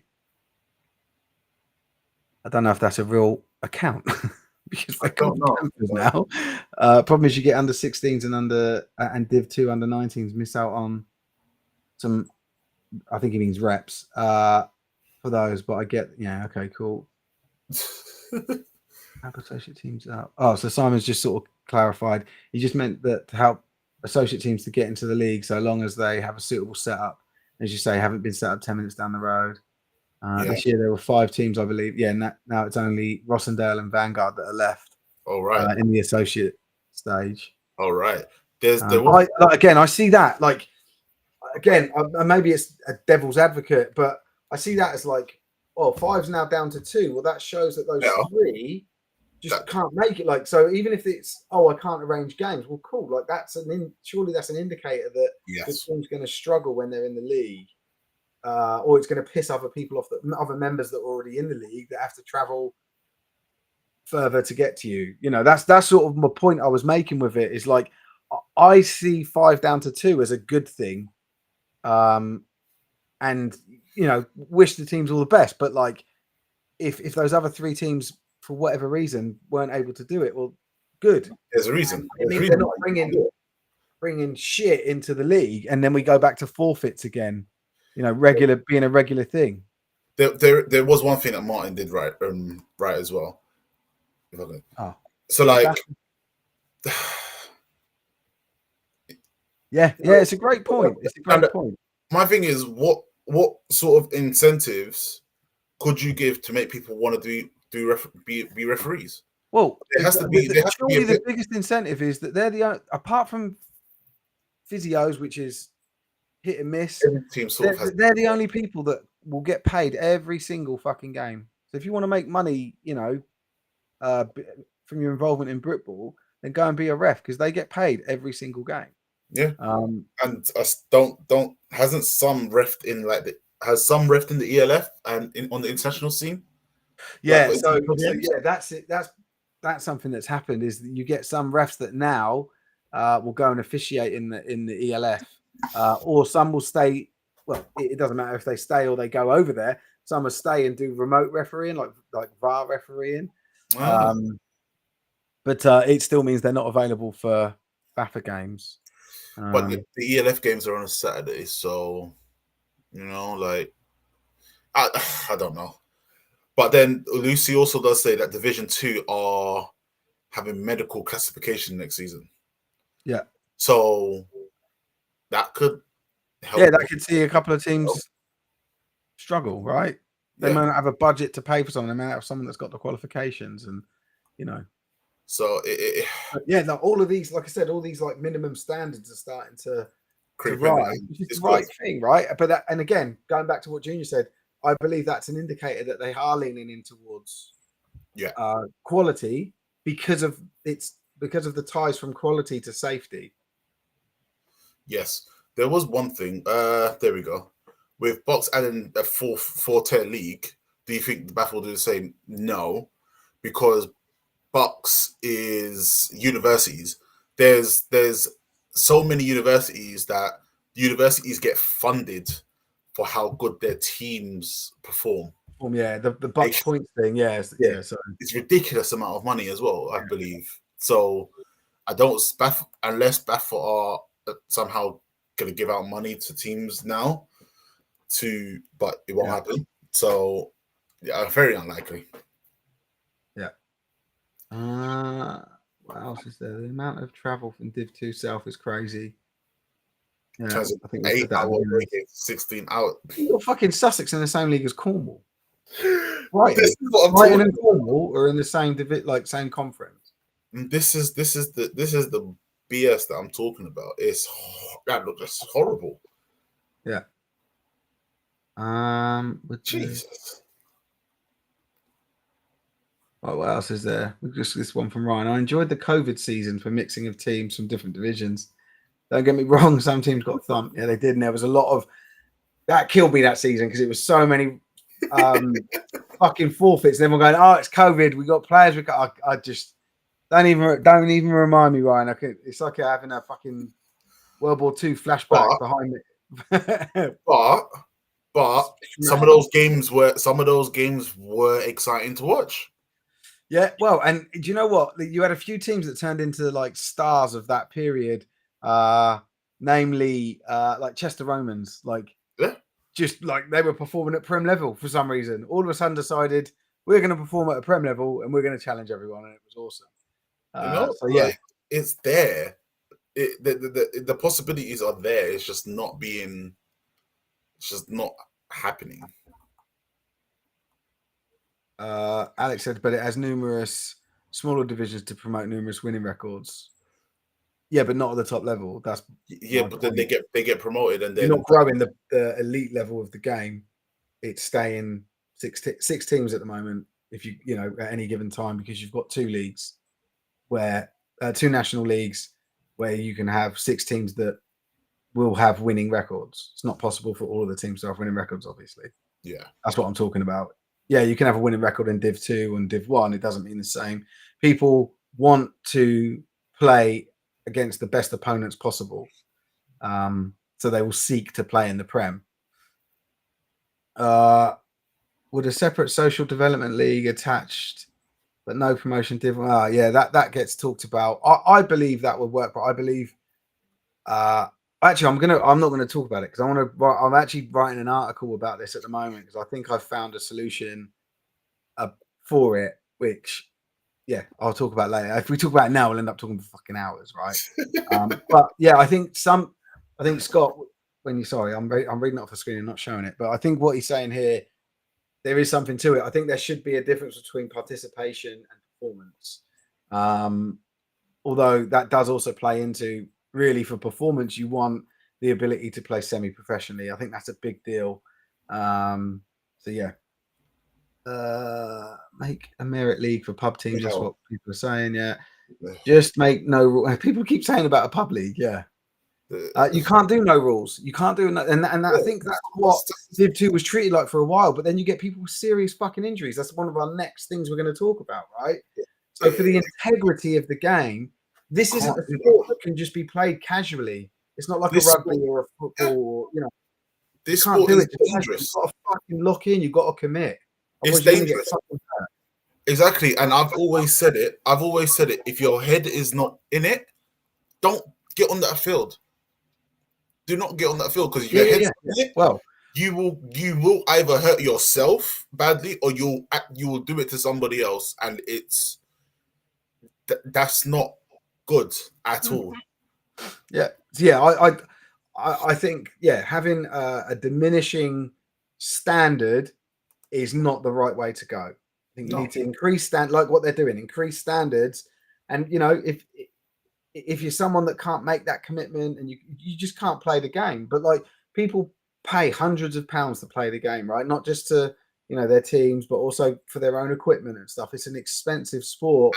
S1: I don't know if that's a real account because they're called Panthers now. Problem is you get under 16s and Div 2 under 19s miss out on some. I think he means reps for those, but I get okay, cool. Help associate teams out. Oh, so Simon's just sort of clarified. He just meant that to help associate teams to get into the league so long as they have a suitable setup. As you say, haven't been set up 10 minutes down the road. This year there were 5 teams, I believe. Yeah, now it's only Rossendale and Vanguard that are left.
S2: All right.
S1: In the associate stage.
S2: All right.
S1: Again, I see that. Like, again, maybe it's a devil's advocate, but I see that as like, 5's now down to 2. Well, that shows that those 3 just can't make it. Like, so even if it's I can't arrange games. Well, cool. Like surely that's an indicator that the team's going to struggle when they're in the league. Or it's going to piss other people off, other members that are already in the league that have to travel further to get to you. That's sort of my point I was making with it. Is like I see 5 down to 2 as a good thing, and wish the teams all the best. But like, if those other 3 teams for whatever reason weren't able to do it, well, good.
S2: There's a reason.
S1: It means they're not bringing shit into the league, and then we go back to forfeits again. Being a regular thing.
S2: There was one thing that Martin did right as well. So like,
S1: it's a great point. It's a great point.
S2: My thing is, what sort of incentives could you give to make people want to be referees?
S1: Well, the biggest incentive is that they're apart from physios, which is hit and miss. They're the only people that will get paid every single fucking game. So if you want to make money, from your involvement in Britball, then go and be a ref because they get paid every single game.
S2: Yeah. And hasn't some refed in the ELF and on the international scene?
S1: Yeah. That's it. That's something that's happened. Is that you get some refs that now will go and officiate in the ELF. Or some will stay. Well, it doesn't matter if they stay or they go over there. Some will stay and do remote refereeing, like VAR refereeing. But it still means they're not available for BAFA games.
S2: But the ELF games are on a Saturday, so like I don't know. But then Lucy also does say that Division 2 are having medical classification next season.
S1: Yeah.
S2: So that could help.
S1: Yeah, that could see a couple of teams struggle, right? They might not have a budget to pay for someone. They might have someone that's got the qualifications, and
S2: So
S1: all of these, like I said, all these like minimum standards are starting to rise, which is the right thing, right? But and again, going back to what Junior said, I believe that's an indicator that they are leaning in towards quality because of the ties from quality to safety.
S2: Yes, there was one thing. There we go. With Box adding a four-tier league, do you think the BAFF will do the same? No, because Box is universities. There's so many universities that universities get funded for how good their teams perform.
S1: The Bucks points thing. So
S2: it's ridiculous amount of money as well, I believe. So I don't unless BAFF are somehow going to give out money to teams now, but it won't happen. So very unlikely.
S1: What else is there? The amount of travel from Div 2 South is crazy.
S2: I think 8 hours, 16 hours.
S1: You're fucking Sussex in the same league as Cornwall. Brighton and Cornwall are in the same same conference.
S2: This is the BS that I'm talking about. That looks horrible.
S1: Yeah.
S2: Jesus.
S1: What else is there? Just this one from Ryan. I enjoyed the COVID season for mixing of teams from different divisions. Don't get me wrong, some teams got thumped. Yeah, they did. And there was a lot of that killed me that season because it was so many fucking forfeits, and everyone going, "Oh, it's COVID. We got players. We got." I just don't even remind me, Ryan. It's like having a fucking World War II flashback behind me.
S2: But some of those games were exciting to watch.
S1: Yeah, well, and do you know what? You had a few teams that turned into like stars of that period, namely like Chester Romans, like just like they were performing at Prem level for some reason. All of a sudden decided we're going to perform at a Prem level and we're going to challenge everyone, and it was awesome. So yeah,
S2: it's there. The possibilities are there. It's just not being. It's just not happening.
S1: Alex said, but it has numerous smaller divisions to promote numerous winning records. Yeah, but not at the top level. That's
S2: but then they get promoted, and then
S1: you're not growing the elite level of the game. It's staying six teams at the moment. If you know at any given time, because you've got two leagues where two national leagues where you can have 6 teams that will have winning records. It's not possible for all of the teams to have winning records, obviously.
S2: Yeah,
S1: that's what I'm talking about. Yeah, you can have a winning record in Div 2 and Div 1. It doesn't mean the same. People want to play against the best opponents possible. So they will seek to play in the Prem. Would a separate social development league attached, but no promotion Div 1? Yeah, that gets talked about. I believe that would work, but I believe actually I'm not gonna talk about it because I'm actually writing an article about this at the moment because I think I've found a solution for it, which I'll talk about later. If we talk about it now, we'll end up talking for fucking hours, right? But yeah, I think Scott, I'm reading it off the screen and not showing it, but I think what he's saying here, there is something to it. I think there should be a difference between participation and performance. Although that does also play into, really, for performance, you want the ability to play semi-professionally. I think that's a big deal. So yeah. Make a merit league for pub teams. That's what people are saying. Yeah. Just make no rule. People keep saying about a pub league. Yeah. You can't do no rules. You can't do and I think that's what Div 2 was treated like for a while. But then you get people with serious fucking injuries. That's one of our next things we're going to talk about, right? So for the integrity of the game, this isn't a sport that can just be played casually. It's not like a rugby or a football. Or,
S2: this
S1: you can't do it.
S2: Dangerous.
S1: You've got to fucking lock in. You've got to commit.
S2: It's dangerous. Exactly, and I've always said it. If your head is not in it, don't get on that field. Do not get on that field because if your head's in it,
S1: well,
S2: you will either hurt yourself badly or you will do it to somebody else, and that's not good at all.
S1: I think having a diminishing standard is not the right way to go. I think you need to increase like what they're doing, increase standards. And if you're someone that can't make that commitment and you just can't play the game, but like people pay hundreds of pounds to play the game, right? Not just to their teams, but also for their own equipment and stuff. It's an expensive sport.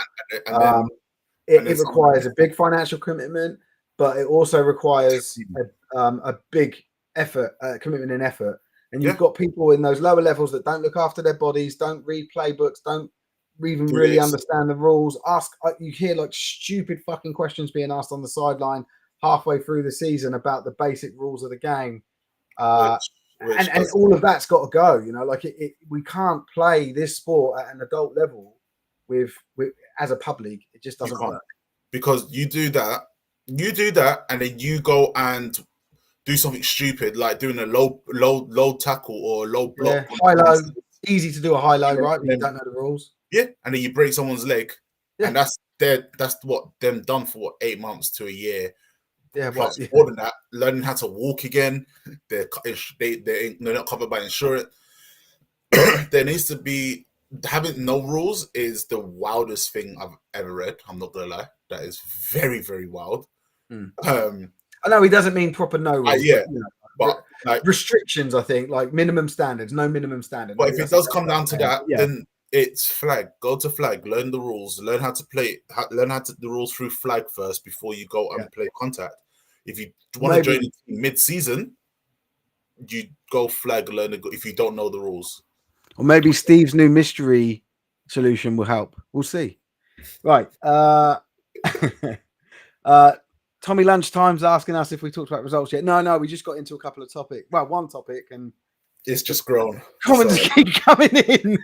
S1: It requires a big financial commitment, but it also requires a big effort, commitment and effort. And you've got people in those lower levels that don't look after their bodies, don't read playbooks, don't even really understand the rules. You hear like stupid fucking questions being asked on the sideline halfway through the season about the basic rules of the game. And all of that's got to go. We can't play this sport at an adult level with as a pub league. It just doesn't work.
S2: Because you do that, and then you go and do something stupid like doing a low tackle or low block.
S1: High low, easy to do a high low, right? When you don't know the rules.
S2: Yeah, and then you break someone's leg, and that's what them done for 8 months to a year.
S1: Yeah,
S2: plus more than that, learning how to walk again. They're not covered by insurance. There needs to be having no rules is the wildest thing I've ever read. I'm not gonna lie, that is very, very wild.
S1: I know he doesn't mean proper no rules. But like
S2: restrictions,
S1: I think, like minimum standards, no minimum standard.
S2: But if it does come down to that, then it's flag. Go to flag, learn the rules, learn how to play, learn how to the rules through flag first before you go and play contact. If you want to join mid-season, you go flag, learn it if you don't know the rules.
S1: Or maybe Steve's new mystery solution will help. We'll see. Right. Tommy Lunchtime's asking us if we talked about results yet. No, we just got into a couple of topics. Well, one topic, and
S2: it's just grown.
S1: Comments keep coming in.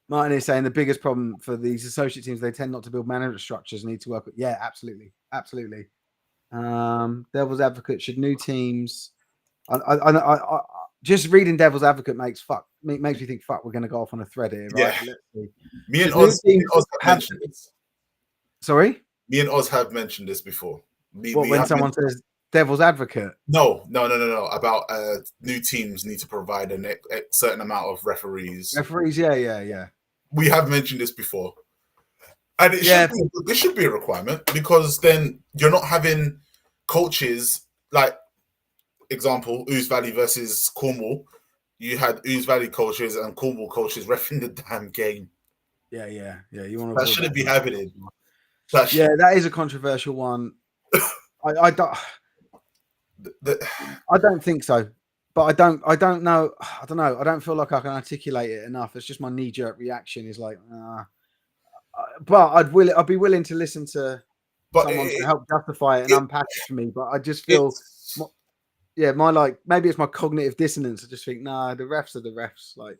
S1: Martin is saying the biggest problem for these associate teams, they tend not to build management structures, need to work with. Yeah, absolutely. Devil's advocate, should new teams... I just reading Devil's Advocate makes me think, fuck, we're going to go off on a thread here, right?
S2: Yeah.
S1: Let's see.
S2: Me and Oz have mentioned this.
S1: Sorry?
S2: Me and Oz have mentioned this before.
S1: When someone says Devil's Advocate?
S2: No. About new teams need to provide a certain amount of referees.
S1: Yeah.
S2: We have mentioned this before. And it should be a requirement, because then you're not having coaches like, example, Ouse Valley versus Cornwall. You had Ouse Valley coaches and Cornwall coaches reffing the damn game.
S1: Yeah. You want
S2: that shouldn't be happening.
S1: That is a controversial one. I don't think so, but I don't know. I don't feel like I can articulate it enough. It's just my knee-jerk reaction is like, but I'd be willing to listen to someone to help justify it and unpack it for me. But I just feel, maybe it's my cognitive dissonance. I just think, nah, the refs are the refs. Like,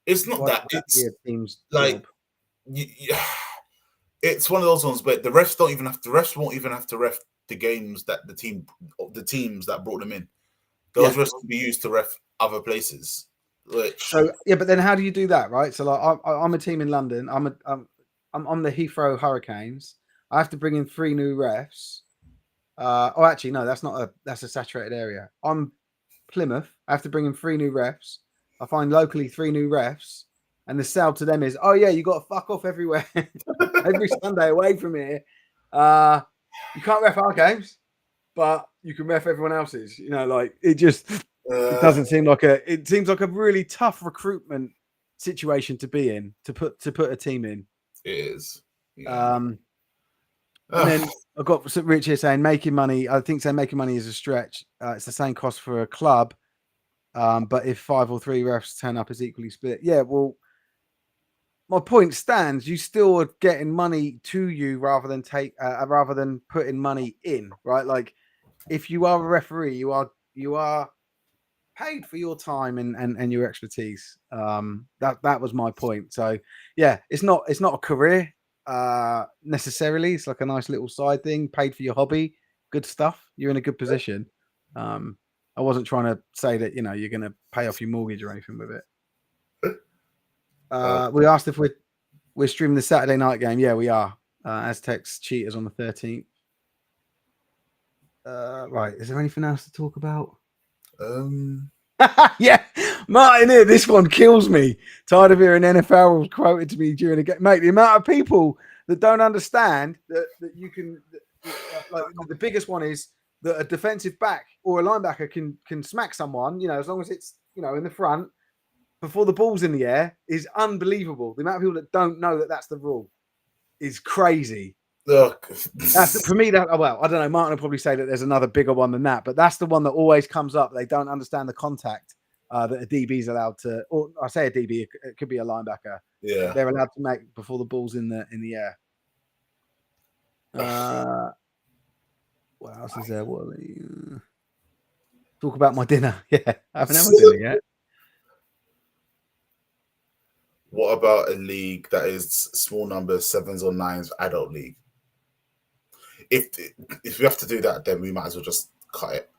S2: it's not that. It's
S1: a team's
S2: like, it's one of those ones. But the refs won't even have to ref the games that the teams that brought them in. Those refs can be used to ref other places. But
S1: then how do you do that, right? So like, I'm a team in London. I'm the Heathrow Hurricanes. I have to bring in 3 new refs. Actually, no, that's a saturated area. I'm Plymouth. I have to bring in 3 new refs. I find locally 3 new refs, and the sell to them is, oh yeah, you got to fuck off everywhere, every Sunday away from here. You can't ref our games, but you can ref everyone else's. Like it just it doesn't seem like it seems like a really tough recruitment situation to be in, to put a team in.
S2: It is.
S1: Yeah. And then I've got Rich here saying making money. I think saying making money is a stretch. It's the same cost for a club, but if 5 or 3 refs turn up, is equally split. Yeah, well, my point stands. You still are getting money to you rather than putting money in, right? Like, if you are a referee, you are paid for your time and your expertise. That was my point. So yeah, it's not a career necessarily. It's like a nice little side thing, paid for your hobby. Good stuff. You're in a good position. I wasn't trying to say that you're going to pay off your mortgage or anything with it. We asked if we're streaming the Saturday night game. Yeah, we are. Aztecs Cheaters on the 13th. Right. Is there anything else to talk about? Yeah, Martin here. This one kills me. Tired of hearing NFL was quoted to me during a game. Mate, the amount of people that don't understand that you can, like, the biggest one is that a defensive back or a linebacker can smack someone, as long as it's, in the front before the ball's in the air, is unbelievable. The amount of people that don't know that that's the rule is crazy. That's for me. I don't know. Martin will probably say that there's another bigger one than that, but that's the one that always comes up. They don't understand the contact that a DB is allowed to, or I say a DB, it could be a linebacker.
S2: Yeah,
S1: they're allowed to make before the ball's in the air. What else is there? Talk about my dinner. Yeah, I haven't had my dinner yet.
S2: What about a league that is small numbers, 7s or 9s, adult league? If we have to do that, then we might as well just cut it.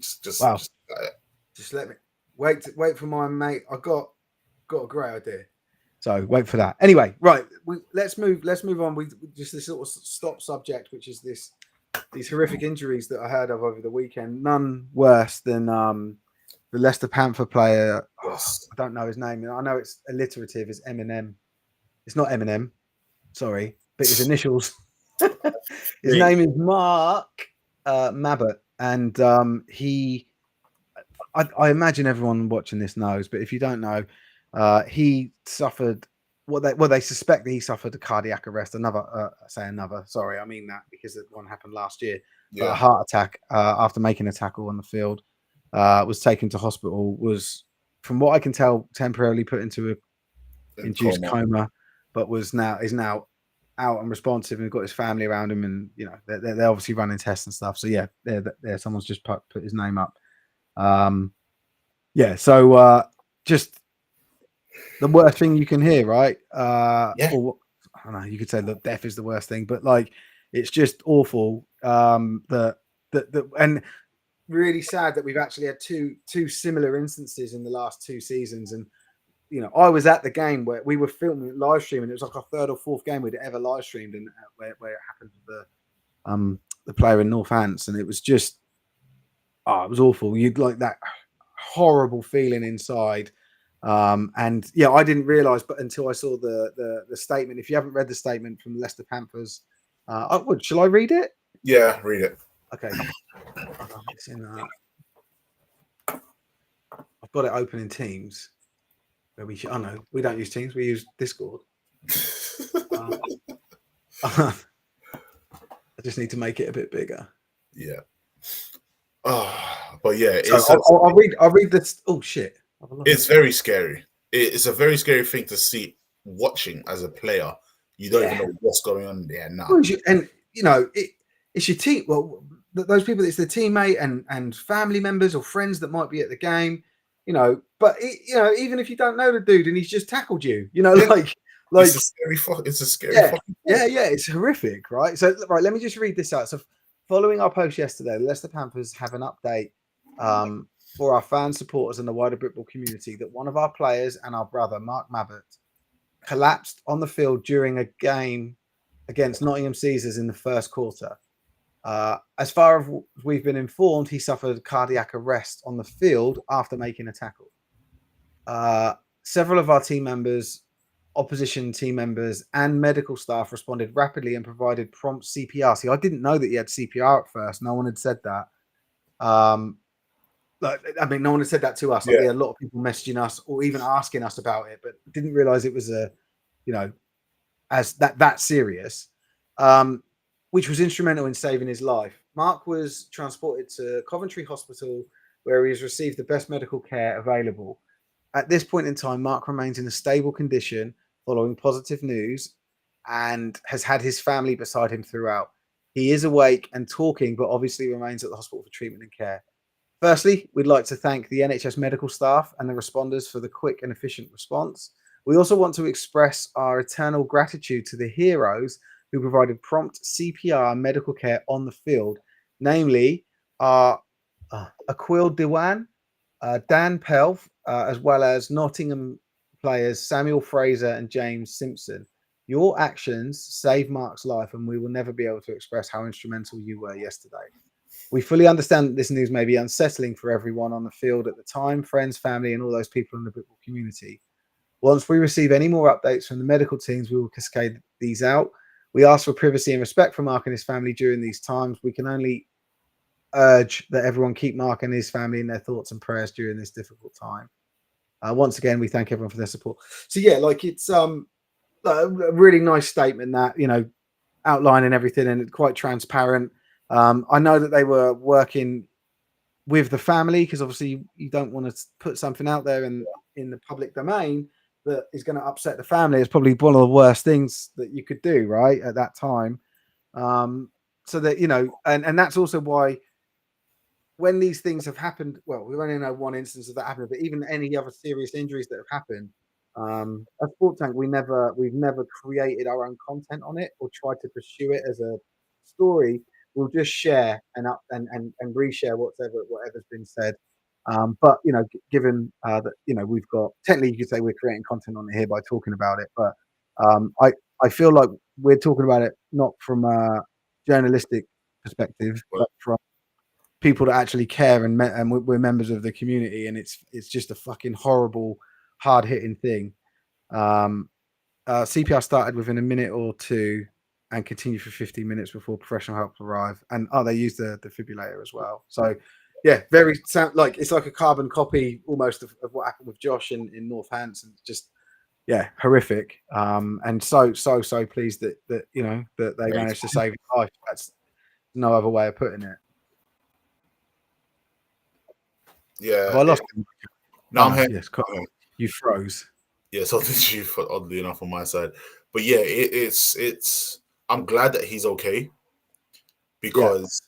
S2: Just cut it.
S1: Just let me wait for my mate. I got a great idea. So wait for that. Anyway, right. Let's move on. We just this sort of stop subject, which is these horrific injuries that I heard of over the weekend. None worse than the Leicester Panther player.
S2: Yes.
S1: I don't know his name. I know it's alliterative. It's Eminem. It's not Eminem. Sorry, but his initials. His name is Mark Mabbott, and I imagine everyone watching this knows, but if you don't know, he suffered they suspect that he suffered a cardiac arrest. Sorry, I mean that because one happened last year. Yeah. A heart attack after making a tackle on the field. was taken to hospital, was, from what I can tell, temporarily put into a induced coma, but is now out and responsive and got his family around him, and they're obviously running tests and stuff. So yeah, there someone's just put his name up. So just the worst thing you can hear, right? Or I don't know, you could say that death is the worst thing, but like it's just awful. And really sad that we've actually had two similar instances in the last 2 seasons. And I was at the game where we were filming live streaming. It was like our 3rd or 4th game we'd ever live streamed, and where it happened with the player in Northants, and it was just it was awful. You'd like that horrible feeling inside. And yeah, I didn't realize, but until I saw the statement. If you haven't read the statement from the Leicester Panthers, shall I read it?
S2: Yeah, read it.
S1: Okay. It's in I've got it open in Teams. Where we don't use Teams, we use Discord. I just need to make it a bit bigger.
S2: Yeah. But yeah,
S1: I'll read this. Oh shit!
S2: It's very scary. It's a very scary thing to see watching as a player. You don't even know what's going on there now.
S1: And it's your team. Well, those people, it's their teammate and family members or friends that might be at the game. But even if you don't know the dude and he's just tackled you, like
S2: it's a scary fucking
S1: it's horrific, right? So let me just read this out. So following our post yesterday, the Leicester Panthers have an update for our fans, supporters, and the wider Britball community that one of our players and our brother, Mark Mabbott, collapsed on the field during a game against Nottingham Caesars in the first quarter. As far as we've been informed, he suffered cardiac arrest on the field after making a tackle. Several of our team members, opposition team members, and medical staff responded rapidly and provided prompt CPR. See, I didn't know that he had CPR at first. No one had said that. No one had said that to us. Like, we had a lot of people messaging us or even asking us about it, but didn't realize it was as that serious. Which was instrumental in saving his life. Mark was transported to Coventry Hospital, where he has received the best medical care available. At this point in time, Mark remains in a stable condition following positive news and has had his family beside him throughout. He is awake and talking, but obviously remains at the hospital for treatment and care. Firstly, we'd like to thank the NHS medical staff and the responders for the quick and efficient response. We also want to express our eternal gratitude to the heroes who provided prompt CPR medical care on the field, namely Aquil Dewan, Dan Pelf, as well as Nottingham players Samuel Fraser and James Simpson. Your actions saved Mark's life, and we will never be able to express how instrumental you were yesterday. We fully understand that this news may be unsettling for everyone on the field at the time, friends, family, and all those people in the football community. Once we receive any more updates from the medical teams, we will cascade these out. We ask for privacy and respect for Mark and his family during these times. We can only urge that everyone keep Mark and his family in their thoughts and prayers during this difficult time. Once again, we thank everyone for their support. So yeah, it's a really nice statement that, outlining everything and quite transparent. I know that they were working with the family because obviously you don't want to put something out there in the public domain that is going to upset the family. It's probably one of the worst things that you could do, right, at that time. So that, and that's also why when these things have happened, well, we only know one instance of that happening, but even any other serious injuries that have happened, at Sport Tank, we've never created our own content on it or tried to pursue it as a story. We'll just share and reshare whatever's been said. But given that we've got, technically you could say we're creating content on it here by talking about it, but I feel like we're talking about it not from a journalistic perspective, but from people that actually care and we're members of the community, and it's just a fucking horrible, hard hitting thing. CPR started within a minute or two and continued for 15 minutes before professional help arrived, and they used the defibrillator as well. So yeah, it's like a carbon copy almost of what happened with Josh in Northants, and just horrific. And so pleased that they managed to save his life. That's no other way of putting it.
S2: Yeah.
S1: Have I lost him?
S2: No,
S1: Oh
S2: I'm
S1: no,
S2: here.
S1: yes, cool.
S2: I'm here.
S1: You froze.
S2: Yeah, so did you, oddly enough, on my side. But yeah, it's. I'm glad that he's okay
S1: Yeah,
S2: because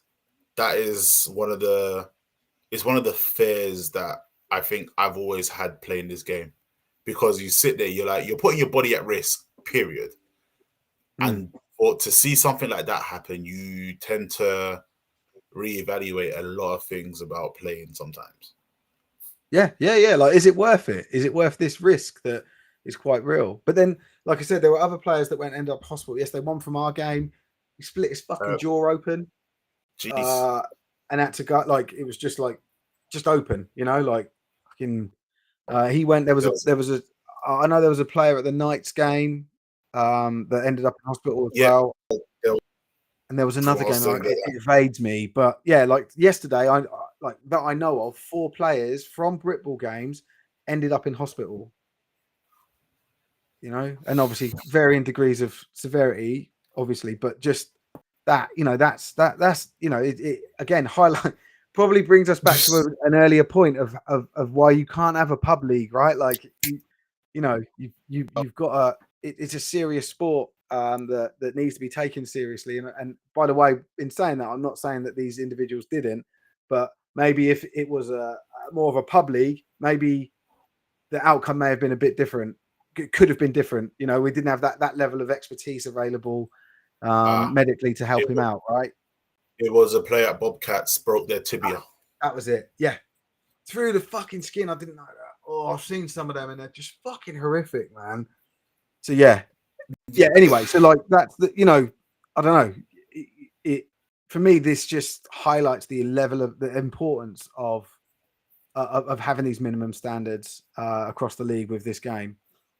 S2: that is one of the. It's one of the fears that I think I've always had playing this game, because you sit there, you're putting your body at risk. Period.
S1: mm.
S2: And or to see something like that happen, you tend to reevaluate a lot of things about playing sometimes.
S1: yeah. Like, is it worth it? Is it worth this risk that is quite real? But then, like I said, there were other players that went end up hospital. Yes, they won from our game. He split his fucking jaw open,
S2: Jeez.
S1: uh, and had to go. Like, it was just like just open, like fucking. He went. There was a.
S2: Yes.
S1: There was a. I know there was a player at the Knights game that ended up in hospital as
S2: Yeah.
S1: well.
S2: Yeah.
S1: And there was
S2: What
S1: another
S2: I was
S1: game.
S2: saying about
S1: It evades me, but yeah, like yesterday, I like that I know of 4 players from Britball games ended up in hospital. And obviously varying degrees of severity, obviously, but just that, that's it again highlight probably brings us back to an earlier point of why you can't have a pub league, right? Like you've got it's a serious sport that needs to be taken seriously. And by the way, in saying that, I'm not saying that these individuals didn't, but maybe if it was a more of a pub league, maybe the outcome may have been a bit different. It could have been different. We didn't have that level of expertise available medically to help him out, right?
S2: it was a player at Bobcats broke their tibia.
S1: That was it. Yeah. Through the fucking skin. I didn't know that. Oh, I've seen some of them and they're just fucking horrific, man. So yeah. Yeah. Anyway, so like that's I don't know. It for me, this just highlights the level of the importance of having these minimum standards across the league with this game.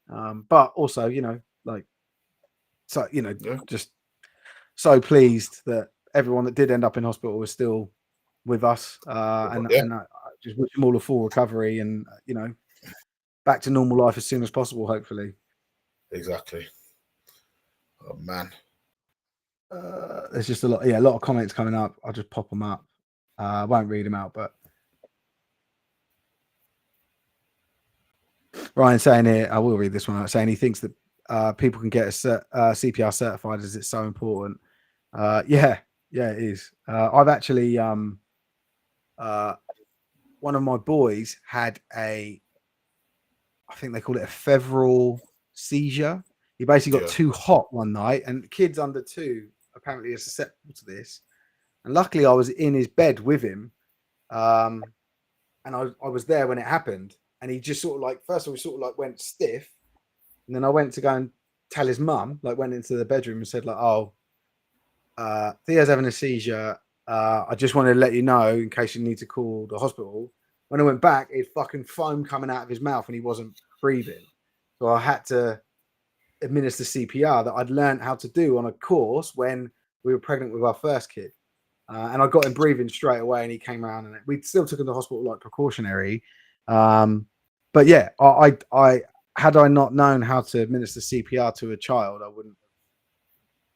S1: But also, like, so,
S2: Yeah.
S1: just so pleased that everyone that did end up in hospital was still with us.
S2: Yeah.
S1: And I just wish them all a full recovery and, back to normal life as soon as possible, hopefully.
S2: Exactly. Oh man.
S1: There's just a lot of comments coming up. I'll just pop them up. I won't read them out, but Ryan saying here, I will read this one out, saying he thinks that people can get CPR certified as it's so important. Yeah, it is. I've actually, one of my boys had I think they call it a febrile seizure. He basically got too hot one night, and kids under 2 apparently are susceptible to this. And luckily, I was in his bed with him, and I was there when it happened. And he just sort of like, first of all, he sort of like went stiff, and then I went to go and tell his mum, like went into the bedroom and said like, "Oh, Theo's having a seizure. I just wanted to let you know in case you need to call the hospital." When I went back, it fucking foam coming out of his mouth and he wasn't breathing. So I had to administer CPR that I'd learned how to do on a course when we were pregnant with our first kid. And I got him breathing straight away and he came around and we still took him to the hospital like precautionary. But yeah, I had I not known how to administer CPR to a child, I wouldn't.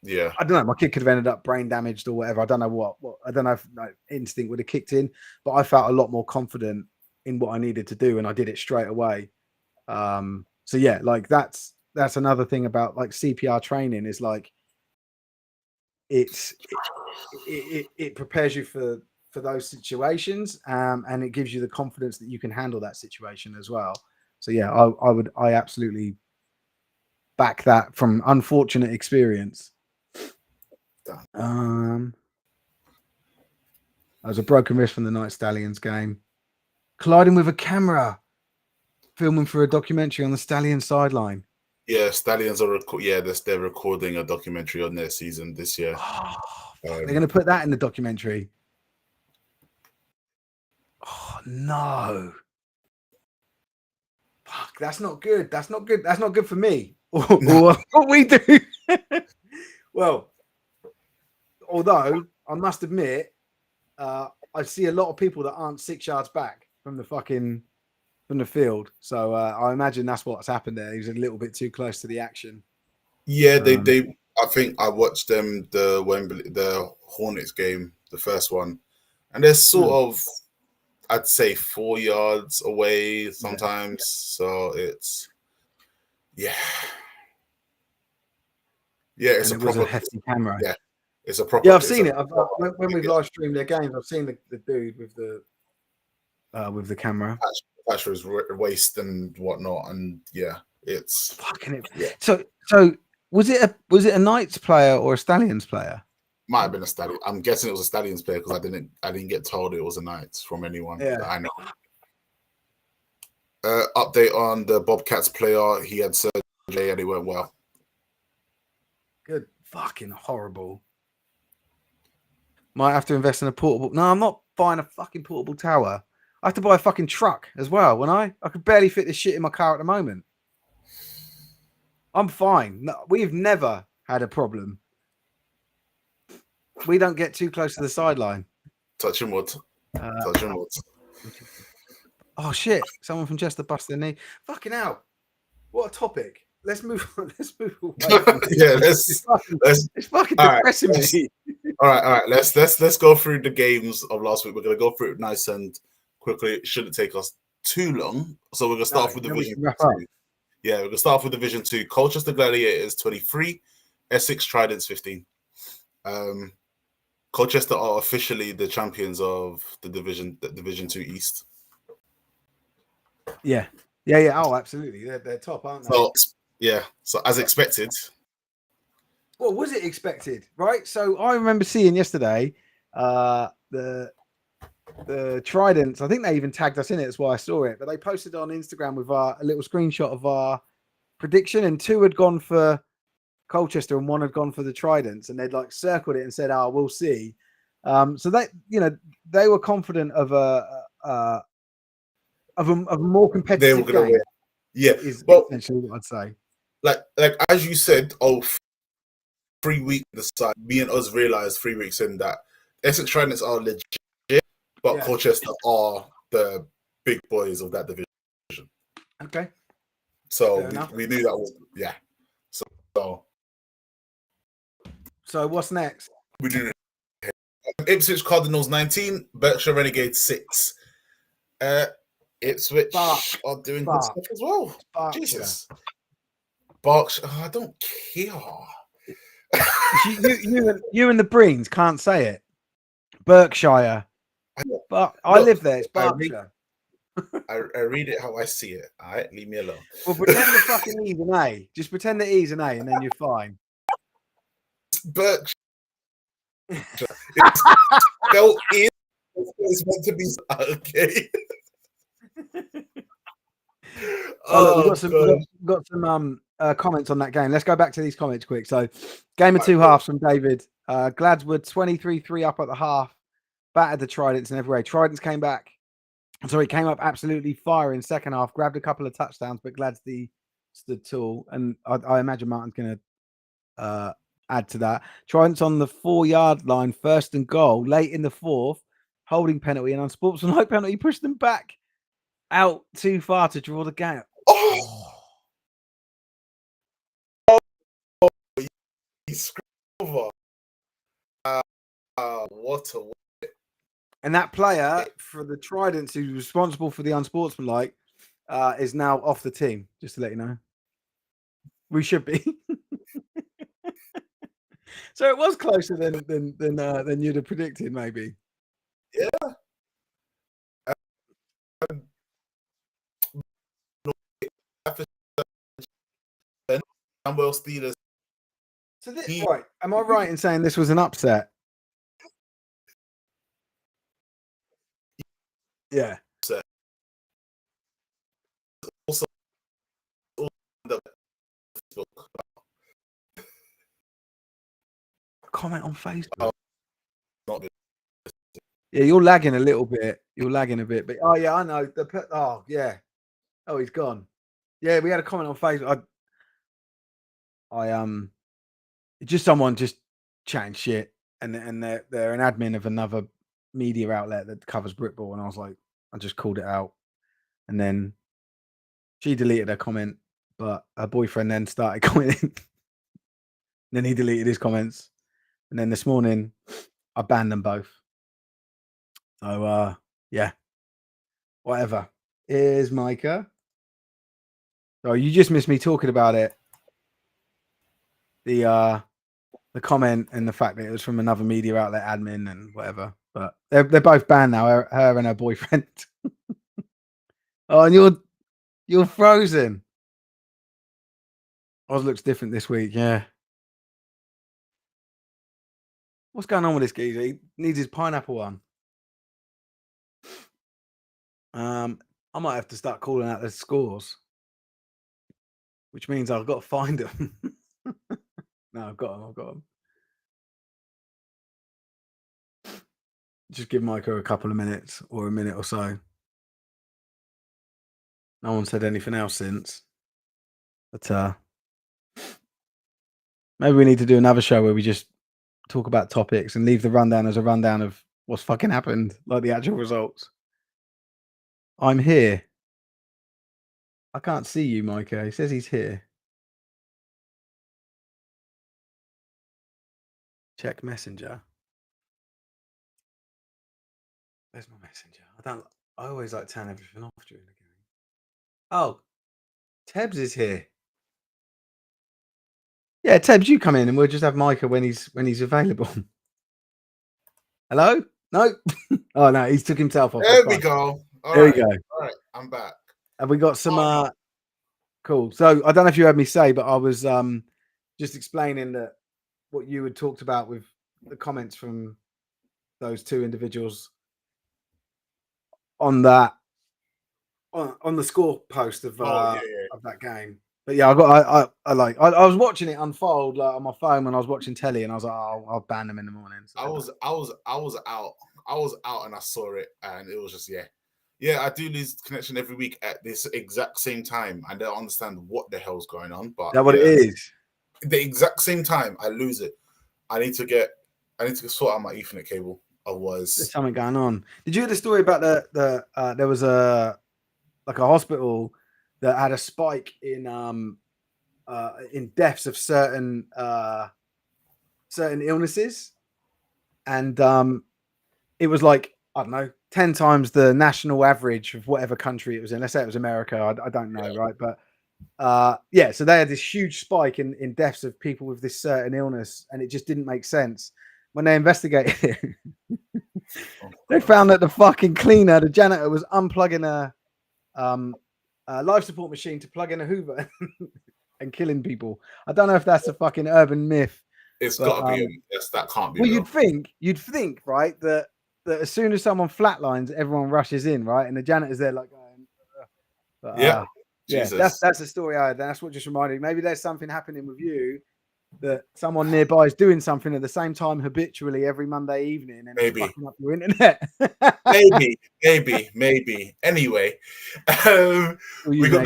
S2: Yeah.
S1: I don't know. My kid could have ended up brain damaged or whatever. I don't know what. I don't know if instinct would have kicked in, but I felt a lot more confident in what I needed to do, and I did it straight away. So yeah, like that's another thing about like CPR training is like it prepares you for those situations, and it gives you the confidence that you can handle that situation as well. So yeah, I absolutely back that from unfortunate experience. There was a broken wrist from the Night Stallions game. Colliding with a camera, filming for a documentary on the Stallions sideline.
S2: Yeah, Stallions are they're recording a documentary on their season this year.
S1: Oh, they're going to put that in the documentary. Oh no! Fuck, that's not good. That's not good. That's not good for me. Or what we do. Well, although I must admit, I see a lot of people that aren't 6 yards back from the field. So I imagine that's what's happened there. He was a little bit too close to the action.
S2: Yeah, they. I think I watched them the Hornets game, the first one, and they're sort of. I'd say 4 yards away sometimes. Yeah. So it's yeah. It's
S1: and it was a hefty camera.
S2: Yeah, it's a proper.
S1: Yeah, I've seen it. When we've live streamed their games, I've seen the dude with the camera
S2: attached to his waist and whatnot, and yeah, it's
S1: fucking it.
S2: Yeah.
S1: So was it a Knights player or a Stallions player?
S2: Might have been a Stallion. I'm guessing it was a Stallions player because I didn't get told it was a Knights from anyone that I know. Update on the Bobcats player. He had surgery and it went well.
S1: Good. Fucking horrible. Might have to invest in a portable. No, I'm not buying a fucking portable tower. I have to buy a fucking truck as well. When I could barely fit this shit in my car at the moment. I'm fine. No, we've never had a problem. We don't get too close to the sideline.
S2: Touching wood. Touching wood.
S1: Oh shit! Someone from Chester busted their knee. Fucking hell! What a topic. Let's move on. Let's move away.
S2: Yeah,
S1: it's fucking depressing me.
S2: All right. Let's go through the games of last week. We're gonna go through it nice and quickly. It shouldn't take us too long. So we're gonna start off with Division 2. Yeah, we're gonna start off with Division 2. Colchester Gladiators 23, Essex Tridents 15. Colchester are officially the champions of the Division 2 East.
S1: Yeah. Oh, absolutely. They're top, aren't they?
S2: So as expected.
S1: Well, was it expected, right? So I remember seeing yesterday the Tridents. I think they even tagged us in it. That's why I saw it. But they posted on Instagram with a little screenshot of our prediction, and 2 had gone for Colchester and 1 had gone for the Tridents, and they'd like circled it and said, "Oh, we'll see." So they were confident of a more competitive game.
S2: Win. Yeah,
S1: is essentially what I'd say.
S2: Like as you said, 3 weeks aside, me and us realized 3 weeks in that Essex Tridents are legit, but Colchester are the big boys of that division.
S1: Okay.
S2: So we knew that was
S1: So what's next?
S2: We do Ipswich Cardinals 19, Berkshire Renegades 6. Ipswich are doing good stuff as well. Jesus. Berkshire, I don't care.
S1: you and the Breens can't say it. Berkshire. But I live there. It's Berkshire.
S2: I read it how I see it. All right, leave me alone.
S1: Well, pretend the fucking E's an A. Just pretend the E's an A, and then you're fine.
S2: Berkshire. It's spelled in. It's meant to be okay.
S1: Look, we've got some comments on that game. Let's go back to these comments quick. So, game of 2 halves from David. Gladswood 23-3 up at the half. Battered the Tridents in every way. Tridents came up absolutely firing second half. Grabbed a couple of touchdowns, but Gladswood stood tall. And I imagine Martin's going to add to that. Tridents on the 4-yard line, 1st and goal, late in the 4th. Holding penalty and unsportsmanlike penalty pushed them back out too far to draw the game.
S2: What a
S1: And that player for the Tridents who's responsible for the unsportsmanlike is now off the team, just to let you know. We should be. So it was closer than you'd have predicted, maybe.
S2: Yeah. Steelers.
S1: So right, am I right in saying this was an upset? Yeah.
S2: Also,
S1: comment on Facebook. Yeah, you're lagging a little bit. You're lagging a bit, but yeah, I know. He's gone. Yeah, we had a comment on Facebook. Just someone just chatting shit, and they're an admin of another media outlet that covers Britball, and I was like, I just called it out, and then she deleted her comment, but her boyfriend then started commenting. Then he deleted his comments, and then this morning I banned them both. So yeah, Whatever. Here's Micah. Oh, you just missed me talking about it. The comment and the fact that it was from another media outlet admin and whatever. But they're both banned now. Her and her boyfriend. Oh, and you're frozen. Oz looks different this week. Yeah. What's going on with this geezer? He needs his pineapple one. I might have to start calling out the scores, which means I've got to find them. No, I've got them. Just give Micah a couple of minutes or a minute or so. No one said anything else since. But maybe we need to do another show where we just talk about topics and leave the rundown as a rundown of what's fucking happened, like the actual results. I'm here. I can't see you, Micah. He says he's here. Check Messenger. Where's my Messenger? I always like turn everything off during the game. Oh, Tebs is here. Yeah, Tebs, you come in and we'll just have Micah when he's available. Hello? No. Oh no, he's took himself off.
S2: There we go.
S1: There we go.
S2: All right, I'm back.
S1: Have we got some cool. So I don't know if you heard me say, but I was just explaining that what you had talked about with the comments from those two individuals on that on the score post of of that game. But yeah, I was watching it unfold like on my phone when I was watching telly, and I was like, oh, I'll ban them in the morning. So
S2: I was out and I saw it, and it was just I do lose connection every week at this exact same time. I don't understand what the hell's going on, but
S1: that's what it is.
S2: The exact same time I lose it. I need to sort out my Ethernet cable.
S1: There's something going on. Did you hear the story about there was a hospital that had a spike in deaths of certain illnesses, and it was like, I don't know, 10 times the national average of whatever country it was in. Let's say it was America. I don't know, right? But so they had this huge spike in deaths of people with this certain illness, and it just didn't make sense. When they investigated it, they found that the fucking cleaner, the janitor, was unplugging a life support machine to plug in a Hoover and killing people. I don't know if that's a fucking urban myth.
S2: It's got to be. That can't be.
S1: Well, you'd think, right, that as soon as someone flatlines, everyone rushes in, right, and the janitor's there like going. But, that's the story I had. That's what just reminded me. Maybe there's something happening with you, that someone nearby is doing something at the same time habitually every Monday evening and
S2: maybe
S1: fucking up your internet.
S2: maybe. Anyway, we got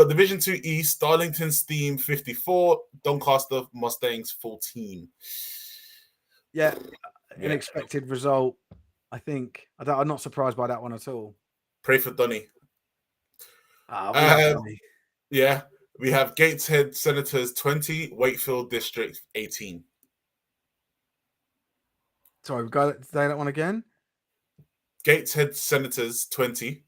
S2: Division 2 East, Darlington Steam 54, Doncaster Mustangs 14.
S1: Yeah, an expected result. I think I'm not surprised by that one at all.
S2: Pray for Donny. Yeah. We have Gateshead Senators 20, Wakefield District 18.
S1: Sorry, we've got to say that one again.
S2: Gateshead Senators 20,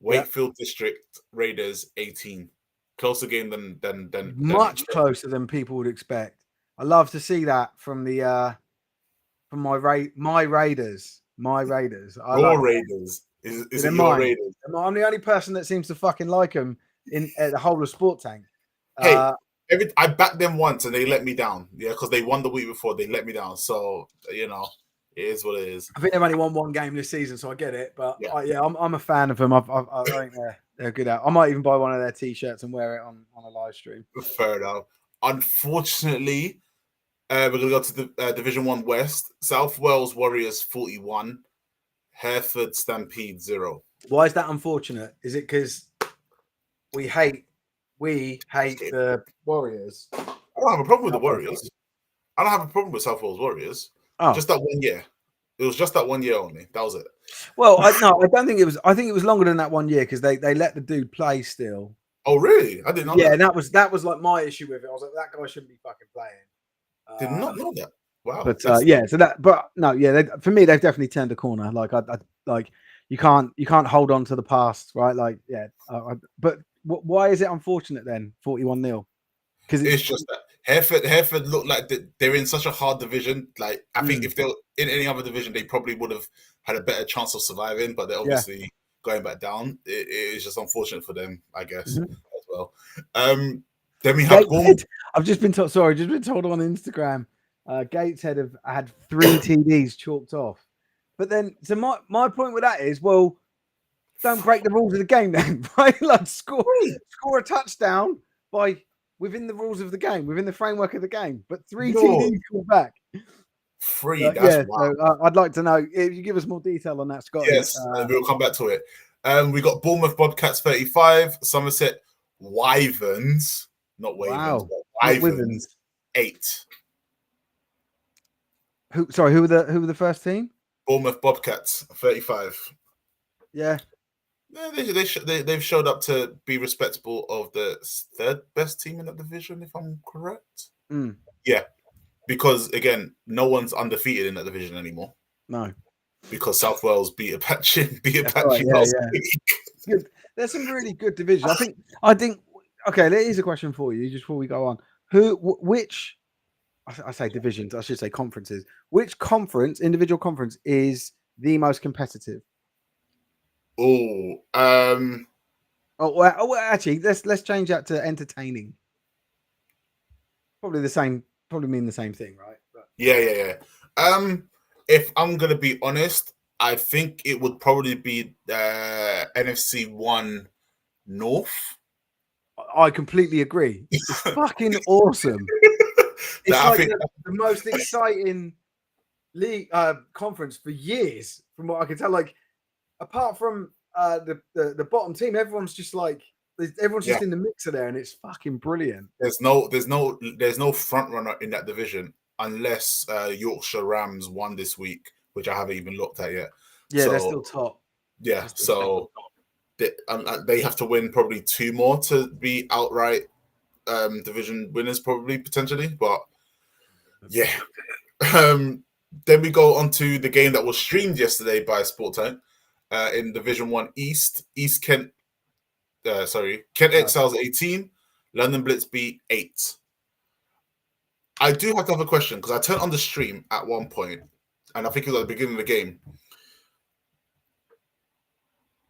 S2: Wakefield District Raiders 18. Closer game than
S1: much closer than people would expect. I love to see that from the from my Raiders. My Raiders.
S2: Your Raiders. Is it your Raiders?
S1: I'm the only person that seems to fucking like them in the whole of Sport Tank.
S2: Hey, I backed them once and they let me down. Yeah, because they won the week before. They let me down. So, it is what it is.
S1: I think they've only won one game this season, so I get it. But I'm a fan of them. I think they're good out. I might even buy one of their t-shirts and wear it on a live stream.
S2: Fair enough. Unfortunately, we're going to go to the Division 1 West. South Wales Warriors 41, Hereford Stampede 0.
S1: Why is that unfortunate? Is it because we hate the Warriors?
S2: I don't have a problem with the Warriors. I don't have a problem with South Wales Warriors. Oh. Just that 1 year. It was just that 1 year only. That was it.
S1: Well, I don't think it was. I think it was longer than that 1 year because they let the dude play still.
S2: Oh, really? I didn't know that.
S1: Yeah, that was like my issue with it. I was like, that guy shouldn't be fucking playing.
S2: Did not know that. Wow.
S1: But for me, they've definitely turned a corner. Like you can't hold on to the past, right? Like, yeah. But why is it unfortunate then? 41-0 because it's
S2: It's just that Hereford look like they're in such a hard division. Like I think if they were in any other division, they probably would have had a better chance of surviving. But they're
S1: yeah.
S2: obviously going back down. It's just unfortunate for them, I guess,
S1: Mhm.
S2: as well. Then we have Bournemouth.
S1: Gateshead. I've just been told. Sorry, just been told on Instagram. Gateshead have had 3 TDs chalked off. But then, so my point with that is, well, don't break the rules of the game then, right? Like score a touchdown by within the rules of the game, within the framework of the game. But 3
S2: No,
S1: TDs called back.
S2: 3. That's
S1: Yeah,
S2: wow.
S1: so I'd like to know if you give us more detail on that, Scotty.
S2: Yes, we'll come back to it. We got Bournemouth Bobcats 35, Somerset Wyverns, not Wavens,
S1: Wow,
S2: but
S1: not
S2: Wyverns
S1: Withens.
S2: 8.
S1: Who were the first team?
S2: Bournemouth Bobcats 35.
S1: Yeah.
S2: Yeah, they've showed up to be respectable of the third best team in that division, if I'm correct.
S1: Mm.
S2: Yeah, because again, no one's undefeated in that division anymore.
S1: No,
S2: because South Wales beat Apache
S1: right,
S2: last week.
S1: Good. There's some really good divisions. I think. Okay, there is a question for you just before we go on. Which I say divisions, I should say conferences. Which individual conference, is the most competitive?
S2: Oh,
S1: Actually, let's change that to entertaining. Probably the same. Probably mean the same thing, right? But,
S2: yeah. If I'm gonna be honest, I think it would probably be NFC 1 North.
S1: I completely agree. It's fucking awesome. It's like the most exciting league conference for years, from what I can tell. Like, apart from the bottom team, everyone's just like just in the mixer there, and it's fucking brilliant.
S2: There's no front runner in that division unless Yorkshire Rams won this week, which I haven't even looked at yet.
S1: Yeah, they're still top.
S2: Yeah, so they have to win probably 2 more to be outright division winners, probably potentially. But yeah, then we go on to the game that was streamed yesterday by Sport Time in Division 1 East. Kent Exiles 18, London Blitz beat 8. I do have to have a question because I turned on the stream at one point, and I think it was at the beginning of the game.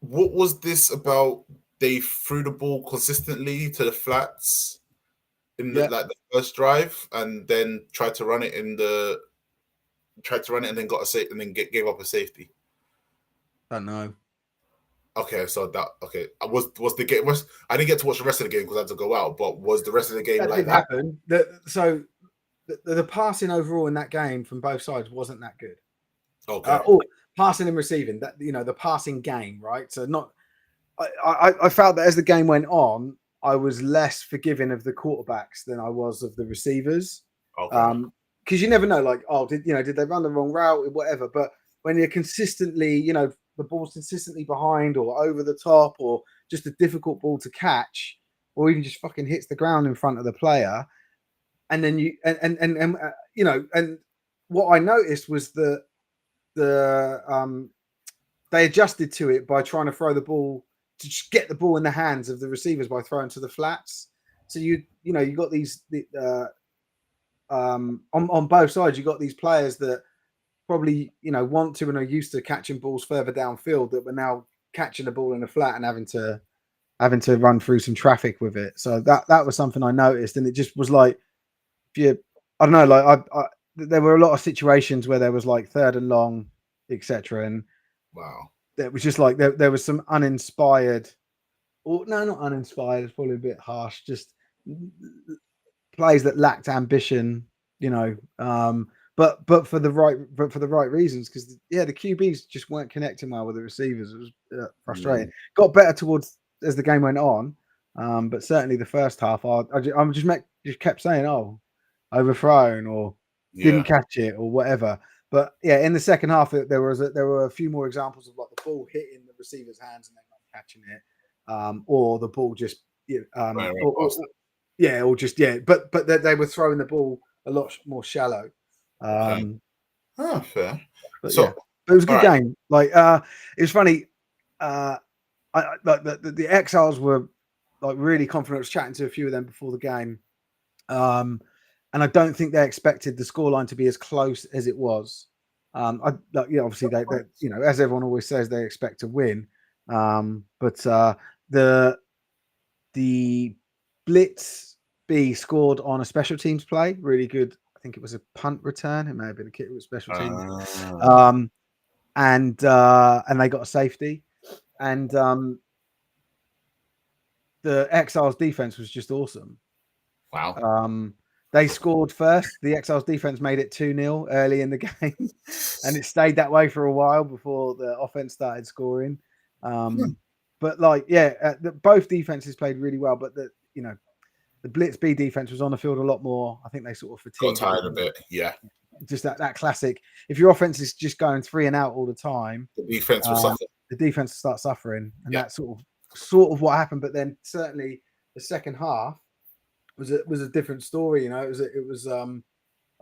S2: What was this about? They threw the ball consistently to the flats in the first drive, and then tried to run it and then got a safe, and then gave up a safety.
S1: Don't know.
S2: Okay, so was the game? I didn't get to watch the rest of the game because I had to go out. But was the rest of the game like that?
S1: Happen. So the passing overall in that game from both sides wasn't that good.
S2: Okay.
S1: Passing and receiving, that the passing game, right? So I felt that as the game went on, I was less forgiving of the quarterbacks than I was of the receivers.
S2: Okay.
S1: Because you never know, like, did they run the wrong route, whatever. But when you're consistently, the ball's consistently behind or over the top, or just a difficult ball to catch, or even just fucking hits the ground in front of the player, and then and what I noticed was that they adjusted to it by trying to throw the ball to just get the ball in the hands of the receivers by throwing to the flats. So you got these on both sides, you got these players that probably want to and are used to catching balls further downfield that were now catching the ball in the flat and having to run through some traffic with it. So that was something I noticed, and it just was like, I don't know, like there were a lot of situations where there was like third and long, etc. And
S2: wow,
S1: it was just like there was some uninspired, or no, not uninspired. It's probably a bit harsh. Just plays that lacked ambition, but for the right reasons, because the QBs just weren't connecting well with the receivers. It was frustrating. Got better towards as the game went on, but certainly the first half, I just kept saying, overthrown or didn't catch it or whatever. But in the second half, there were a few more examples of like the ball hitting the receiver's hands and they're not catching it, or the ball just but they were throwing the ball a lot more shallow.
S2: Fair.
S1: But it was a good game. Like it was funny. like the Exiles were like really confident. I was chatting to a few of them before the game, and I don't think they expected the scoreline to be as close as it was. Obviously they as everyone always says, they expect to win. But the Blitz B scored on a special teams play, really good. I think it was a punt return. It may have been a kick with special teams. And they got a safety, and the Exiles defense was just awesome.
S2: Wow.
S1: They scored first. The Exiles defense made it 2-0 early in the game, and it stayed that way for a while before the offense started scoring. But both defenses played really well. But the Blitz B defense was on the field a lot more. I think they sort of fatigued.
S2: Got tired a bit, yeah.
S1: Just that classic. If your offense is just going 3 and out all the time,
S2: the defense will suffer.
S1: The defense will start suffering, and that's sort of what happened. But then certainly the second half was a different story. It was a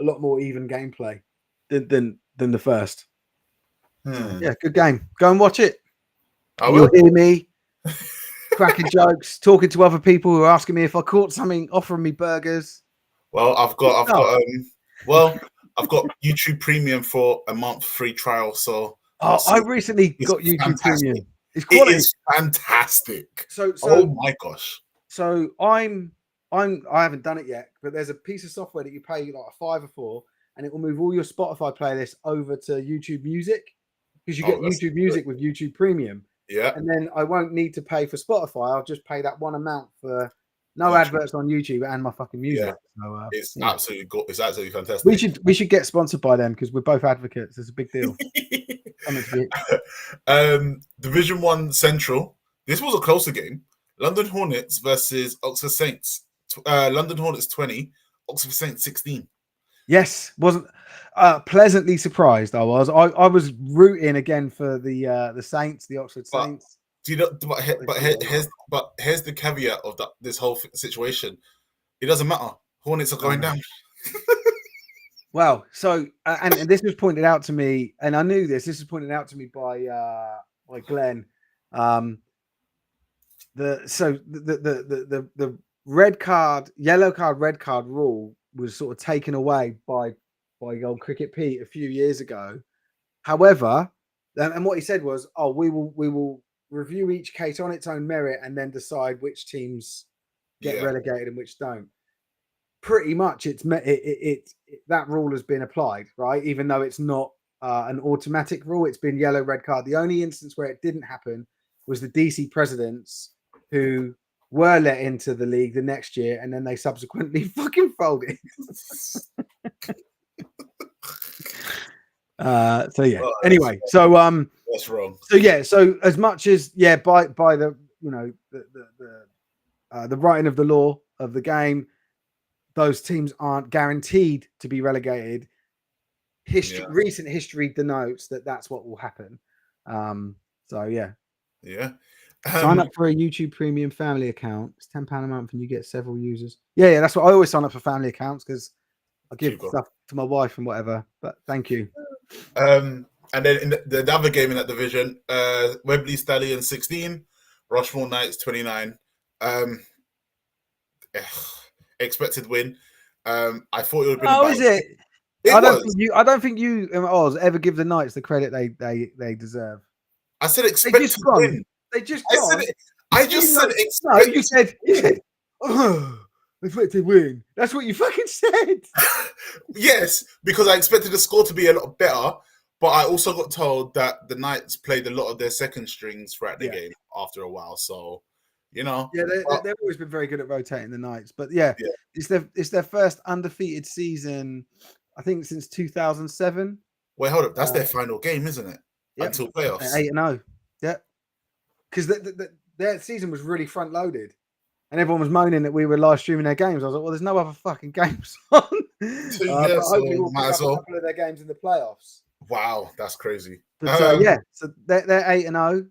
S1: lot more even gameplay than the first. Yeah, good game. Go and watch it. You'll hear me cracking jokes, talking to other people who are asking me if I caught something, offering me burgers.
S2: Well, I've got YouTube Premium for a month free trial. So
S1: I recently got YouTube
S2: fantastic.
S1: Premium.
S2: It is fantastic.
S1: So
S2: oh my gosh.
S1: So I haven't done it yet, but there's a piece of software that you pay like a $5 or $4, and it will move all your Spotify playlists over to YouTube Music, because you get YouTube Music with YouTube Premium.
S2: Yeah.
S1: And then I won't need to pay for Spotify. I'll just pay that one amount for no adverts on YouTube and my fucking music.
S2: Yeah.
S1: So,
S2: it's absolutely good. It's absolutely fantastic.
S1: We should get sponsored by them, because we're both advocates. It's a big deal.
S2: Division 1 Central. This was a closer game. London Hornets versus Oxford Saints. London Hornets 20, Oxford Saints 16.
S1: Wasn't pleasantly surprised. I was rooting again for the Saints, the Oxford Saints.
S2: Do you know? But here's the caveat of this whole situation. It doesn't matter. Hornets are going down.
S1: Well, so and this was pointed out to me, and I knew this. This was pointed out to me by Glenn. The red card, yellow card, red card rule was sort of taken away by old Cricket Pete a few years ago. However, and what he said was, we will review each case on its own merit and then decide which teams get relegated and which don't. Pretty much, that rule has been applied, right? Even though it's not an automatic rule, it's been yellow, red card. The only instance where it didn't happen was the DC Presidents, who were let into the league the next year, and then they subsequently fucking folded. Anyway, so
S2: that's wrong.
S1: So as much as by the the writing of the law of the game, those teams aren't guaranteed to be relegated. Recent history denotes that that's what will happen. Sign up for a YouTube Premium family account. It's £10 a month, and you get several users. Yeah, that's what I always sign up for, family accounts, because I give stuff to my wife and whatever. But thank you.
S2: And then in the other game in that division, Wembley Stallions 16, Rushmore Knights 29. Expected win. I thought it would have been.
S1: Oh, is it? I don't think you Oz ever give the Knights the credit they deserve.
S2: I said expected win.
S1: They just
S2: I just said expected.
S1: No, you said expected win. That's what you fucking said.
S2: Yes, because I expected the score to be a lot better, but I also got told that the Knights played a lot of their second strings throughout the game after a while. So, they've
S1: always been very good at rotating the Knights. But it's their first undefeated season, I think, since 2007.
S2: Wait, hold up. That's their final game, isn't it? Until playoffs.
S1: 8-0. Yeah. Because their season was really front loaded, and everyone was moaning that we were live streaming their games. I was like, well, there's no other fucking games on. But hopefully we'll pick up a couple of their games in the playoffs.
S2: Wow, that's crazy.
S1: But so they're 8-0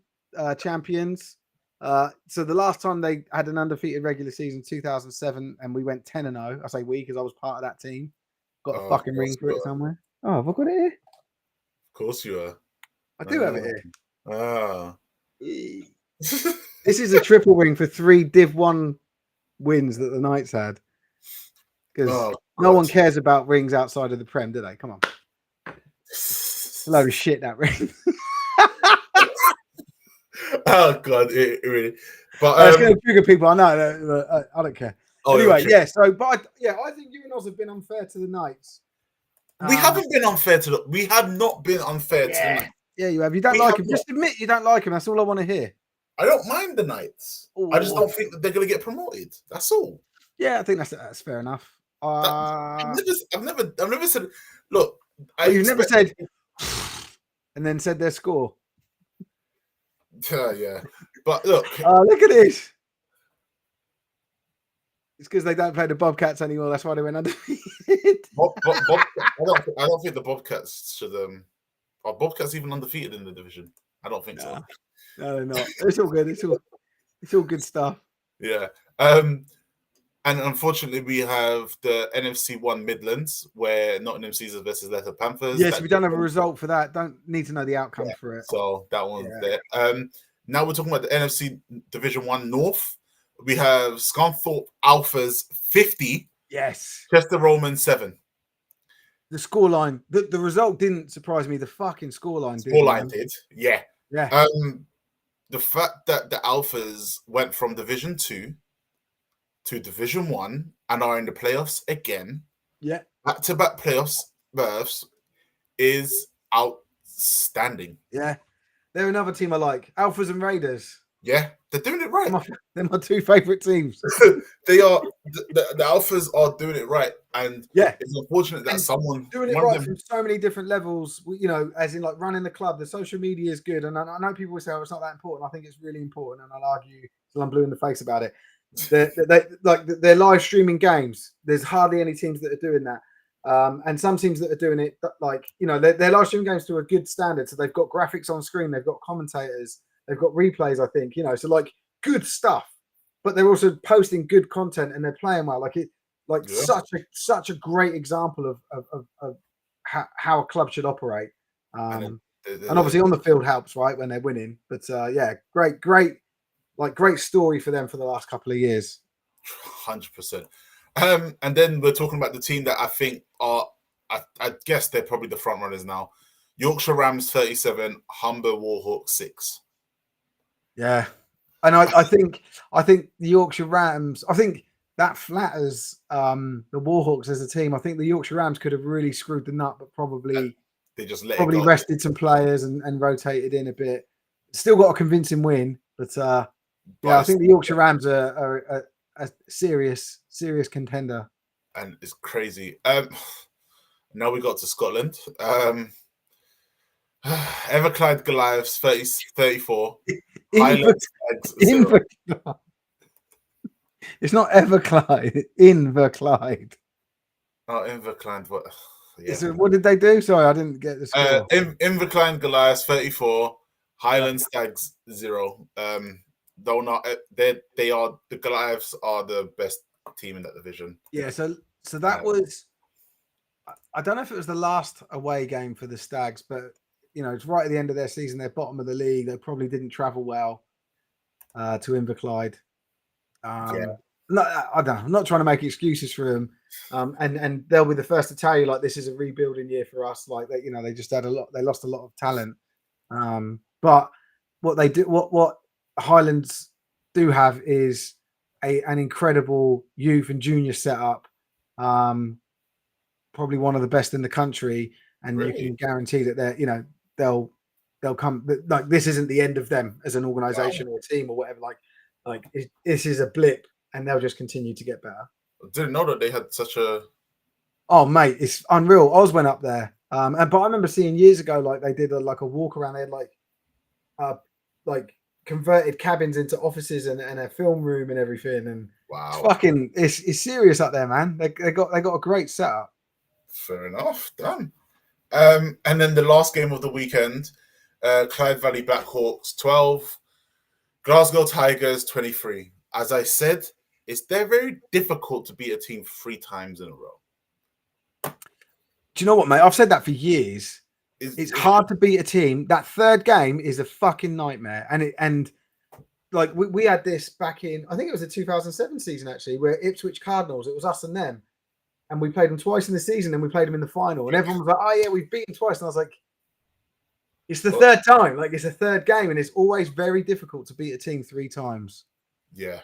S1: champions. So the last time they had an undefeated regular season, 2007, and we went 10-0. I say we because I was part of that team. Got a fucking ring for it somewhere. Oh, have I got it here?
S2: Of course you are.
S1: I do have it here. This is a triple ring for 3 Div 1 wins that the Knights had. Because no one cares about rings outside of the Prem, do they? Come on. It's a load of shit, that ring.
S2: Oh God, it really. But
S1: it's going to trigger people. I know. I don't care. Anyway, okay. So, but I think you and Oz have been unfair to the Knights.
S2: We haven't been unfair to we have not been unfair to the Knights.
S1: Yeah, you have. You don't like him. Just admit you don't like him. That's all I want to hear.
S2: I don't mind the Knights. Ooh. I just don't think that they're going to get promoted. That's all.
S1: Yeah, I think that's fair enough.
S2: I've never said. Look,
S1: you've never said, and then said their score.
S2: Yeah, but look.
S1: Look at this. It's because they don't play the Bobcats anymore. That's why they went undefeated.
S2: I don't think the Bobcats should. Are Bobcats even undefeated in the division? I don't think so.
S1: No, they're not. It's all good. It's all good stuff.
S2: Yeah. And unfortunately, we have the NFC 1 Midlands, where Nottingham Caesars versus Leicester Panthers.
S1: Yes, we don't have a result for that. Don't need to know the outcome for it.
S2: So that one's there. Now we're talking about the NFC Division 1 North. We have Scunthorpe Alphas 50.
S1: Yes.
S2: Chester Romans 7.
S1: The scoreline, the result didn't surprise me. The fucking scoreline did.
S2: Scoreline did, yeah.
S1: Yeah.
S2: The fact that the Alphas went from Division 2 to Division 1 and are in the playoffs again.
S1: Yeah.
S2: Back-to-back playoffs berths is outstanding.
S1: Yeah. They're another team I like. Alphas and Raiders.
S2: Yeah, they're doing it right.
S1: They're my 2 favorite teams.
S2: They are. The Alphas are doing it right, and it's unfortunate that someone
S1: doing it right from so many different levels. You know, as in like running the club. The social media is good, and I know people will say, "Oh, it's not that important." I think it's really important, and I'll argue till I'm blue in the face about it. They're live streaming games. There's hardly any teams that are doing that. And some teams that are doing it, they're live streaming games to a good standard. So they've got graphics on screen, they've got commentators, they've got replays. I think so like good stuff. But they're also posting good content and they're playing well. Such a great example of how a club should operate. And obviously on the field helps, right, when they're winning. But great story for them for the last couple of years.
S2: 100%. And then we're talking about the team that I think are, I guess they're probably the front runners now. Yorkshire Rams 37, Humber Warhawks 6.
S1: Yeah, and I think the Yorkshire Rams. I think that flatters the Warhawks as a team. I think the Yorkshire Rams could have really screwed the nut, but probably
S2: they just
S1: rested some players and rotated in a bit. Still got a convincing win, but I think the Yorkshire Rams are a serious contender.
S2: And it's crazy. Now we got to Scotland. Everclyde Goliaths 34.
S1: It's not Everclyde. Inverclyde.
S2: Oh, Inverclyde. What?
S1: Yeah. So what did they do? Sorry, I didn't get the score.
S2: Inverclyde Goliaths 34. Highland Stags 0. They are the Goliaths are the best team in that division.
S1: Yeah, so that was, I don't know if it was the last away game for the Stags, but it's right at the end of their season. They're bottom of the league. They probably didn't travel well to Inverclide. I don't know. I'm not trying to make excuses for them. And they'll be the first to tell you like this is a rebuilding year for us. Like they just had they lost a lot of talent. But what they do, what Highlands do have is an incredible youth and junior setup. Probably one of the best in the country, and you can guarantee that they'll come. Like this isn't the end of them as an organization or a team or whatever. Like this is a blip, and they'll just continue to get better.
S2: I didn't know that they had such a.
S1: Oh mate, it's unreal. Oz went up there, but I remember seeing years ago like they did a walk around. They had like converted cabins into offices and a film room and everything. And
S2: wow,
S1: it's serious up there, man. They got a great setup.
S2: Fair enough, done. And then the last game of the weekend, Clyde Valley Blackhawks 12, Glasgow Tigers 23. As I said, they're very difficult to beat a team 3 times in a row.
S1: Do you know what, mate? I've said that for years. It's hard to beat a team. That third game is a fucking nightmare. And like we had this back in, I think it was the 2007 season actually, where Ipswich Cardinals, it was us and them. And we played them twice in the season and we played them in the final. And everyone was like, oh, yeah, we've beaten twice. And I was like, it's the third time. Like, it's a third game. And it's always very difficult to beat a team 3 times.
S2: Yeah.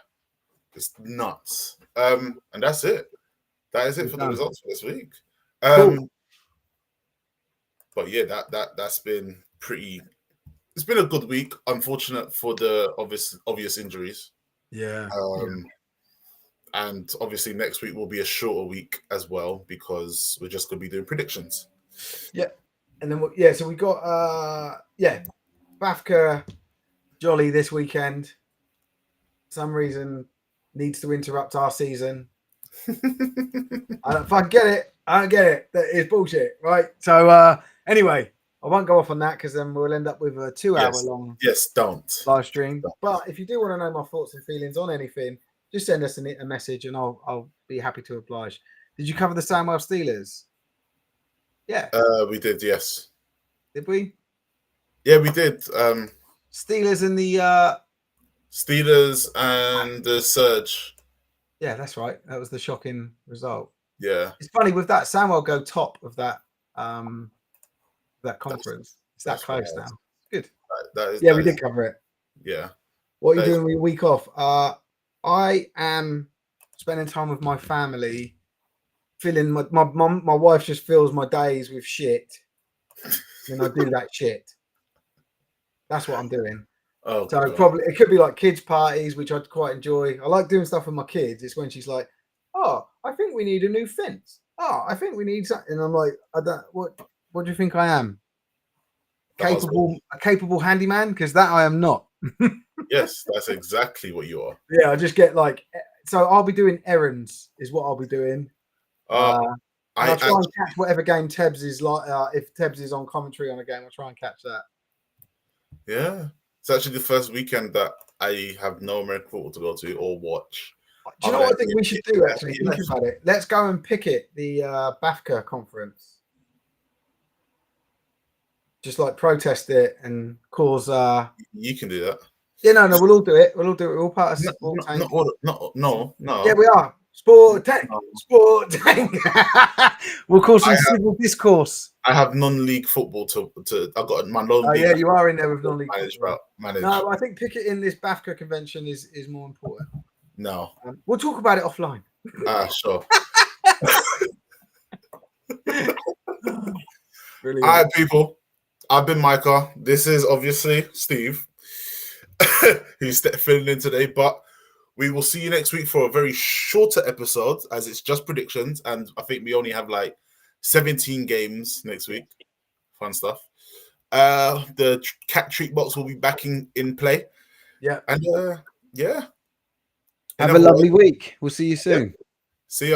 S2: It's nuts. And that's it. That is it for the results for this week.
S1: Cool.
S2: But yeah, that's been pretty. It's been a good week. Unfortunate for the obvious injuries.
S1: Yeah.
S2: And obviously next week will be a shorter week as well because we're just going to be doing predictions.
S1: Yeah. And then, so we got, Bafka Jolly this weekend. For some reason needs to interrupt our season. I don't fucking get it. I don't get it. That is bullshit, right? So anyway, I won't go off on that because then we'll end up with a 2-hour long live stream. But if you do want to know my thoughts and feelings on anything, just send us a message and I'll be happy to oblige. Did you cover the Sandwell Steelers? Yeah.
S2: We did, yes.
S1: Did we?
S2: Yeah, we did.
S1: Steelers and the
S2: Surge.
S1: Yeah, that's right. That was the shocking result.
S2: Yeah.
S1: It's funny with that Sandwell go top of that that conference. It's that close now. Good. We did cover it.
S2: Yeah.
S1: What are you doing with your week off? I am spending time with my family, filling my wife just fills my days with shit. And I do that shit. That's what I'm doing.
S2: Oh,
S1: so probably it could be like kids' parties, which I'd quite enjoy. I like doing stuff with my kids. It's when she's like, "Oh, I think we need a new fence. Oh, I think we need something." And I'm like, "I don't. What do you think I am? A capable handyman? Because that I am not."
S2: Yes, that's exactly what you are.
S1: Yeah, I just get like. So I'll be doing errands. Is what I'll be doing. I'll try and catch whatever game Tebbs is like. If Tebbs is on commentary on a game, I'll try and catch that.
S2: Yeah. It's actually the first weekend that I have no American football to go to or watch.
S1: Do you know what I think we should do, actually? Think about it. Let's go and picket the BAFCA conference. Just like protest it and cause...
S2: You can do that.
S1: Yeah, no, we'll all do it. We'll all do it. We're all part of Sport Tank.
S2: No.
S1: Yeah, we are. Sport Tank. Sport Tank. We'll cause some civil discourse.
S2: I have non-league football to I've got my non-league.
S1: Oh, yeah, you are in there with non-league
S2: football.
S1: No, I think picketing this BAFCA convention is more important.
S2: No.
S1: We'll talk about it offline.
S2: Sure.
S1: Brilliant.
S2: All right, people. I've been Micah. This is obviously Steve, who's filling in today. But we will see you next week for a very shorter episode, as it's just predictions, and I think we only have like 17 games next week. Fun stuff. The cat treat box will be back in play.
S1: Yeah.
S2: And yeah.
S1: Have a lovely week. We'll see you soon.
S2: Yeah. See you.